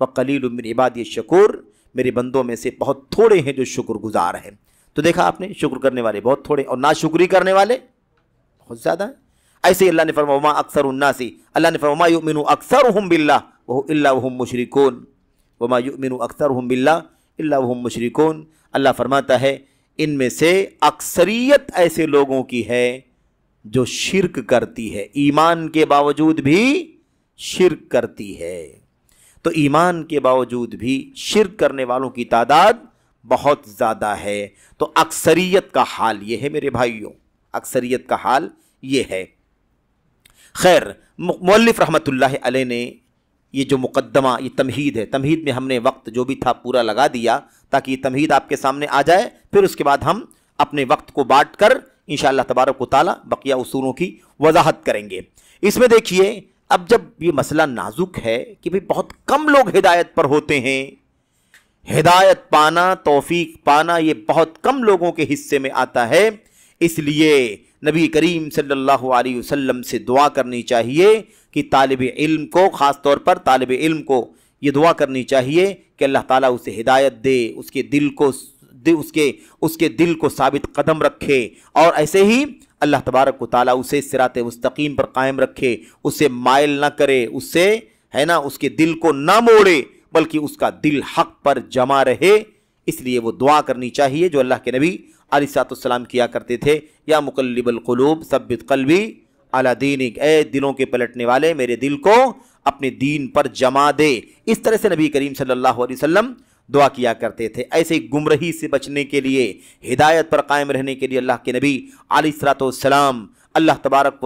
وَقَلِيلٌ مِّنْ عِبَادِيَ الشَّكُورُ، میرے بندوں میں سے بہت تھوڑے ہیں جو شکر گزار ہیں۔ تو دیکھا آپ نے، شکر کرنے والے بہت تھوڑے اور ناشکری کرنے والے بہت زیادہ ہیں۔ ایسے ہی اللہ نے فرمایا وَمَا أَكْثَرُ النَّاسِ، اللہ نے فرمایا وَمَا يُؤْمِنُ أَكْثَرُهُم بِاللَّهِ إِلَّا وَهُم مُشْرِكُونَ، وَمَا يُؤْمِنُ أَكْثَرُهُم بِاللَّهِ إِلَّا وَهُم مُشْرِكُونَ۔ اللہ فرماتا ہے ان میں سے اکثریت ایسے لوگوں کی ہے جو شرک کرتی ہے، ایمان کے باوجود بھی شرک کرتی ہے۔ تو ایمان کے باوجود بھی شرک کرنے والوں کی تعداد بہت زیادہ ہے۔ تو اکثریت کا حال یہ ہے میرے بھائیوں، اکثریت کا حال یہ ہے۔ خیر، مؤلف رحمۃ اللہ علیہ نے یہ جو مقدمہ، یہ تمہید ہے، تمہید میں ہم نے وقت جو بھی تھا پورا لگا دیا تاکہ یہ تمہید آپ کے سامنے آ جائے، پھر اس کے بعد ہم اپنے وقت کو بانٹ کر انشاءاللہ تبارک و تعالی بقیہ اصولوں کی وضاحت کریں گے۔ اس میں دیکھیے، اب جب یہ مسئلہ نازک ہے کہ بھئی بہت کم لوگ ہدایت پر ہوتے ہیں، ہدایت پانا، توفیق پانا یہ بہت کم لوگوں کے حصے میں آتا ہے، اس لیے نبی کریم صلی اللہ علیہ وسلم سے دعا کرنی چاہیے کہ طالب علم کو، خاص طور پر طالب علم کو یہ دعا کرنی چاہیے کہ اللہ تعالیٰ اسے ہدایت دے، اس کے دل کو ثابت قدم رکھے، اور ایسے ہی اللہ تبارک و تعالیٰ اسے صراط مستقیم پر قائم رکھے، اسے مائل نہ کرے، اس کے دل کو نہ موڑے، بلکہ اس کا دل حق پر جمع رہے۔ اس لیے وہ دعا کرنی چاہیے جو اللہ کے نبی علیہ الصلوۃ والسلام کیا کرتے تھے، یا مقلب القلوب ثبت قلبی علی دینک، اے دلوں کے پلٹنے والے میرے دل کو اپنے دین پر جمع دے۔ اس طرح سے نبی کریم صلی اللہ علیہ وسلم دعا کیا کرتے تھے۔ ایسے گمراہی سے بچنے کے لیے، ہدایت پر قائم رہنے کے لیے اللہ کے نبی علیہ الصلوۃ والسلام اللہ تبارک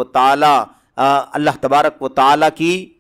و تعالی کی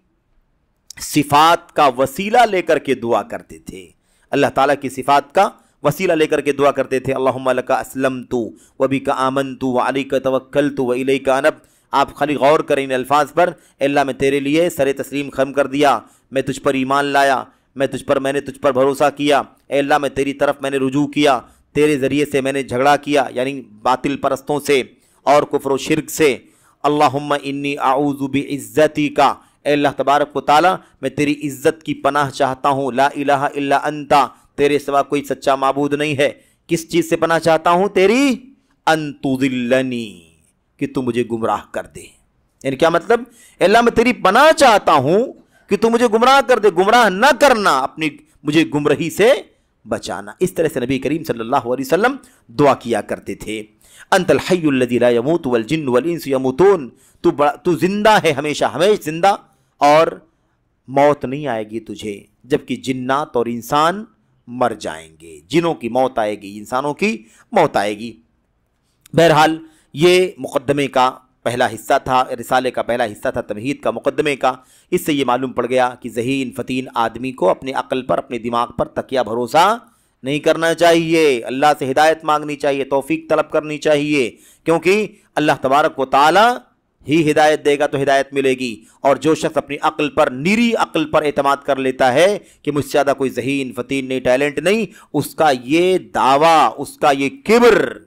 صفات کا وسیلہ لے کر کے دعا کرتے تھے، اللہ تعالیٰ کی صفات کا وسیلہ لے کر کے دعا کرتے تھے۔ اللہم لک اسلمت وبک آمنت وعلیک توکلت والیک انب۔ آپ خالی غور کریں ان الفاظ پر، اے اللہ میں تیرے لیے سر تسلیم خم کر دیا، میں تجھ پر ایمان لایا، میں نے تجھ پر بھروسہ کیا، اے اللہ میں تیری طرف میں نے رجوع کیا، تیرے ذریعے سے میں نے جھگڑا کیا، یعنی باطل پرستوں سے اور کفر و شرک سے۔ اللہم انی اعوذ بعزتک، اے اللہ تبارک و تعالی میں تیری عزت کی پناہ چاہتا ہوں، لا الہ الا انت، تیرے سوا کوئی سچا معبود نہیں ہے۔ کس چیز سے پناہ چاہتا ہوں؟ تیری، ان تضلنی، کہ تو مجھے گمراہ کر دے۔ یعنی کیا مطلب؟ اے اللہ میں تیری پناہ چاہتا ہوں کہ تو مجھے گمراہ کر دے، گمراہ نہ کرنا، مجھے گمراہی سے بچانا۔ اس طرح سے نبی کریم صلی اللہ علیہ وسلم دعا کیا کرتے تھے۔ انت الحی الذی لا یموت والجن والانس یموتون، تو زندہ ہے، ہمیشہ زندہ، اور موت نہیں آئے گی تجھے، جبکہ جنات اور انسان مر جائیں گے، جنوں کی موت آئے گی، انسانوں کی موت آئے گی۔ بہرحال یہ مقدمے کا پہلا حصہ تھا، رسالے کا پہلا حصہ تھا تمہید کا، مقدمے کا۔ اس سے یہ معلوم پڑ گیا کہ ذہین فتین آدمی کو اپنے عقل پر، اپنے دماغ پر تکیہ بھروسہ نہیں کرنا چاہیے، اللہ سے ہدایت مانگنی چاہیے، توفیق طلب کرنی چاہیے، کیونکہ اللہ تبارک و تعالی ہی ہدایت دے گا تو ہدایت ملے گی۔ اور جو شخص اپنی عقل پر، نیری عقل پر اعتماد کر لیتا ہے کہ مجھ سے زیادہ کوئی ذہین فتین نہیں، ٹیلنٹ نہیں، اس کا یہ دعویٰ، اس کا یہ کبر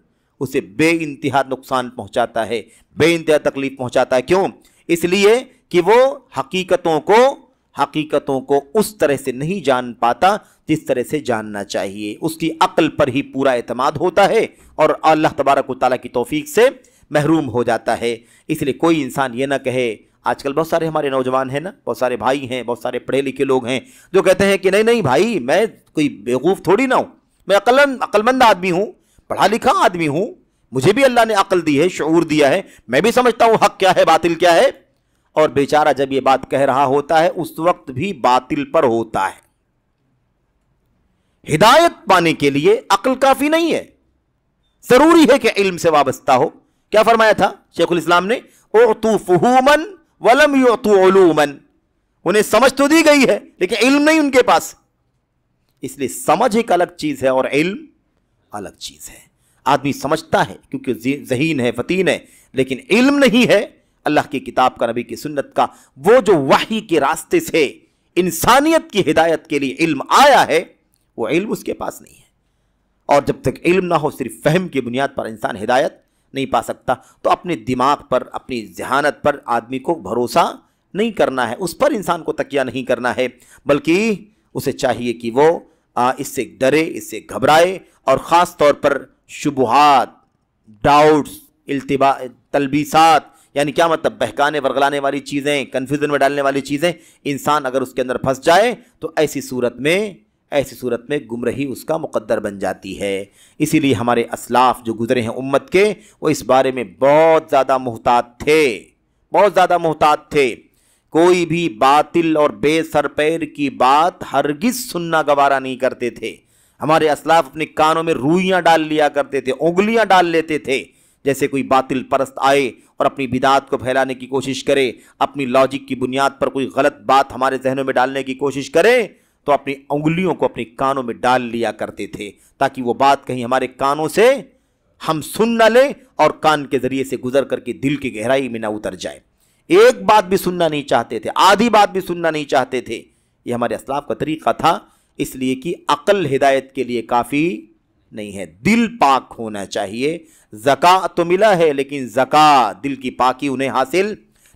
اسے بے انتہا نقصان پہنچاتا ہے، بے انتہا تکلیف پہنچاتا ہے۔ کیوں؟ اس لیے کہ وہ حقیقتوں کو اس طرح سے نہیں جان پاتا جس طرح سے جاننا چاہیے، اس کی عقل پر ہی پورا اعتماد ہوتا ہے اور اللہ تبارک و تعالیٰ کی توفیق سے محروم ہو جاتا ہے۔ اس لیے کوئی انسان یہ نہ کہے، آج کل بہت سارے ہمارے نوجوان ہیں نا، بہت سارے بھائی ہیں، بہت سارے پڑھے لکھے لوگ ہیں جو کہتے ہیں کہ نہیں بھائی، میں کوئی بیوقوف تھوڑی نہ ہوں، میں عقل مند آدمی ہوں، پڑھا لکھا آدمی ہوں، مجھے بھی اللہ نے عقل دی ہے، شعور دیا ہے، میں بھی سمجھتا ہوں حق کیا ہے، باطل کیا ہے۔ اور بیچارہ جب یہ بات کہہ رہا ہوتا ہے اس وقت بھی باطل پر ہوتا ہے۔ ہدایت پانے کے لیے عقل کافی نہیں ہے، ضروری ہے کہ علم سے وابستہ ہو۔ کیا فرمایا تھا شیخ الاسلام نے؟ اعطوا فہوما ولم یعطوا علوما، انہیں سمجھ تو دی گئی ہے لیکن علم نہیں ان کے پاس۔ اس لیے سمجھ ایک الگ چیز ہے اور علم الگ چیز ہے۔ آدمی سمجھتا ہے کیونکہ ذہین ہے، فتین ہے، لیکن علم نہیں ہے اللہ کی کتاب کا، نبی کی سنت کا، وہ جو وحی کے راستے سے انسانیت کی ہدایت کے لیے علم آیا ہے، وہ علم اس کے پاس نہیں ہے۔ اور جب تک علم نہ ہو، صرف فہم کی بنیاد پر انسان ہدایت نہیں پا سکتا۔ تو اپنے دماغ پر، اپنی ذہانت پر آدمی کو بھروسہ نہیں کرنا ہے، اس پر انسان کو تکیہ نہیں کرنا ہے، بلکہ اسے چاہیے کہ وہ اس سے ڈرے، اس سے گھبرائے، اور خاص طور پر شبہات، ڈاؤٹس، تلبیسات، یعنی کیا مطلب؟ بہکانے ورگلانے والی چیزیں، کنفیوژن میں ڈالنے والی چیزیں، انسان اگر اس کے اندر پھنس جائے تو ایسی صورت میں گمراہی اس کا مقدر بن جاتی ہے۔ اسی لیے ہمارے اسلاف جو گزرے ہیں امت کے، وہ اس بارے میں بہت زیادہ محتاط تھے، کوئی بھی باطل اور بے سر پیر کی بات ہرگز سننا گوارا نہیں کرتے تھے۔ ہمارے اسلاف اپنے کانوں میں روئیاں ڈال لیا کرتے تھے، انگلیاں ڈال لیتے تھے، جیسے کوئی باطل پرست آئے اور اپنی بدعات کو پھیلانے کی کوشش کرے، اپنی لاجک کی بنیاد پر کوئی غلط بات ہمارے ذہنوں میں ڈالنے کی کوشش کرے، تو اپنی انگلیوں کو اپنے کانوں میں ڈال لیا کرتے تھے تاکہ وہ بات کہیں ہمارے کانوں سے ہم سن نہ لیں اور کان کے ذریعے سے گزر کر کے دل کی گہرائی میں نہ اتر جائے۔ ایک بات بھی سننا نہیں چاہتے تھے، آدھی بات بھی سننا نہیں چاہتے تھے۔ یہ ہمارے اسلاف کا طریقہ تھا، اس لیے کہ عقل ہدایت کے لیے کافی نہیں ہے، دل پاک ہونا چاہیے۔ زکوٰۃ تو ملا ہے لیکن زکوٰۃ، دل کی پاکی انہیں حاصل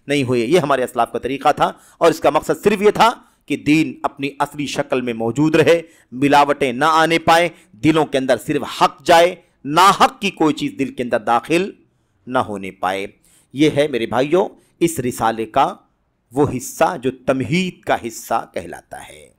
نہیں ہوئی۔ یہ ہمارے اسلاف کا طریقہ تھا، اور اس کا مقصد صرف یہ تھا کہ دین اپنی اصلی شکل میں موجود رہے، ملاوٹیں نہ آنے پائیں، دلوں کے اندر صرف حق جائے، ناحق کی کوئی چیز دل کے اندر داخل نہ ہونے پائے۔ یہ ہے میرے بھائیوں اس رسالے کا وہ حصہ جو تمہید کا حصہ کہلاتا ہے۔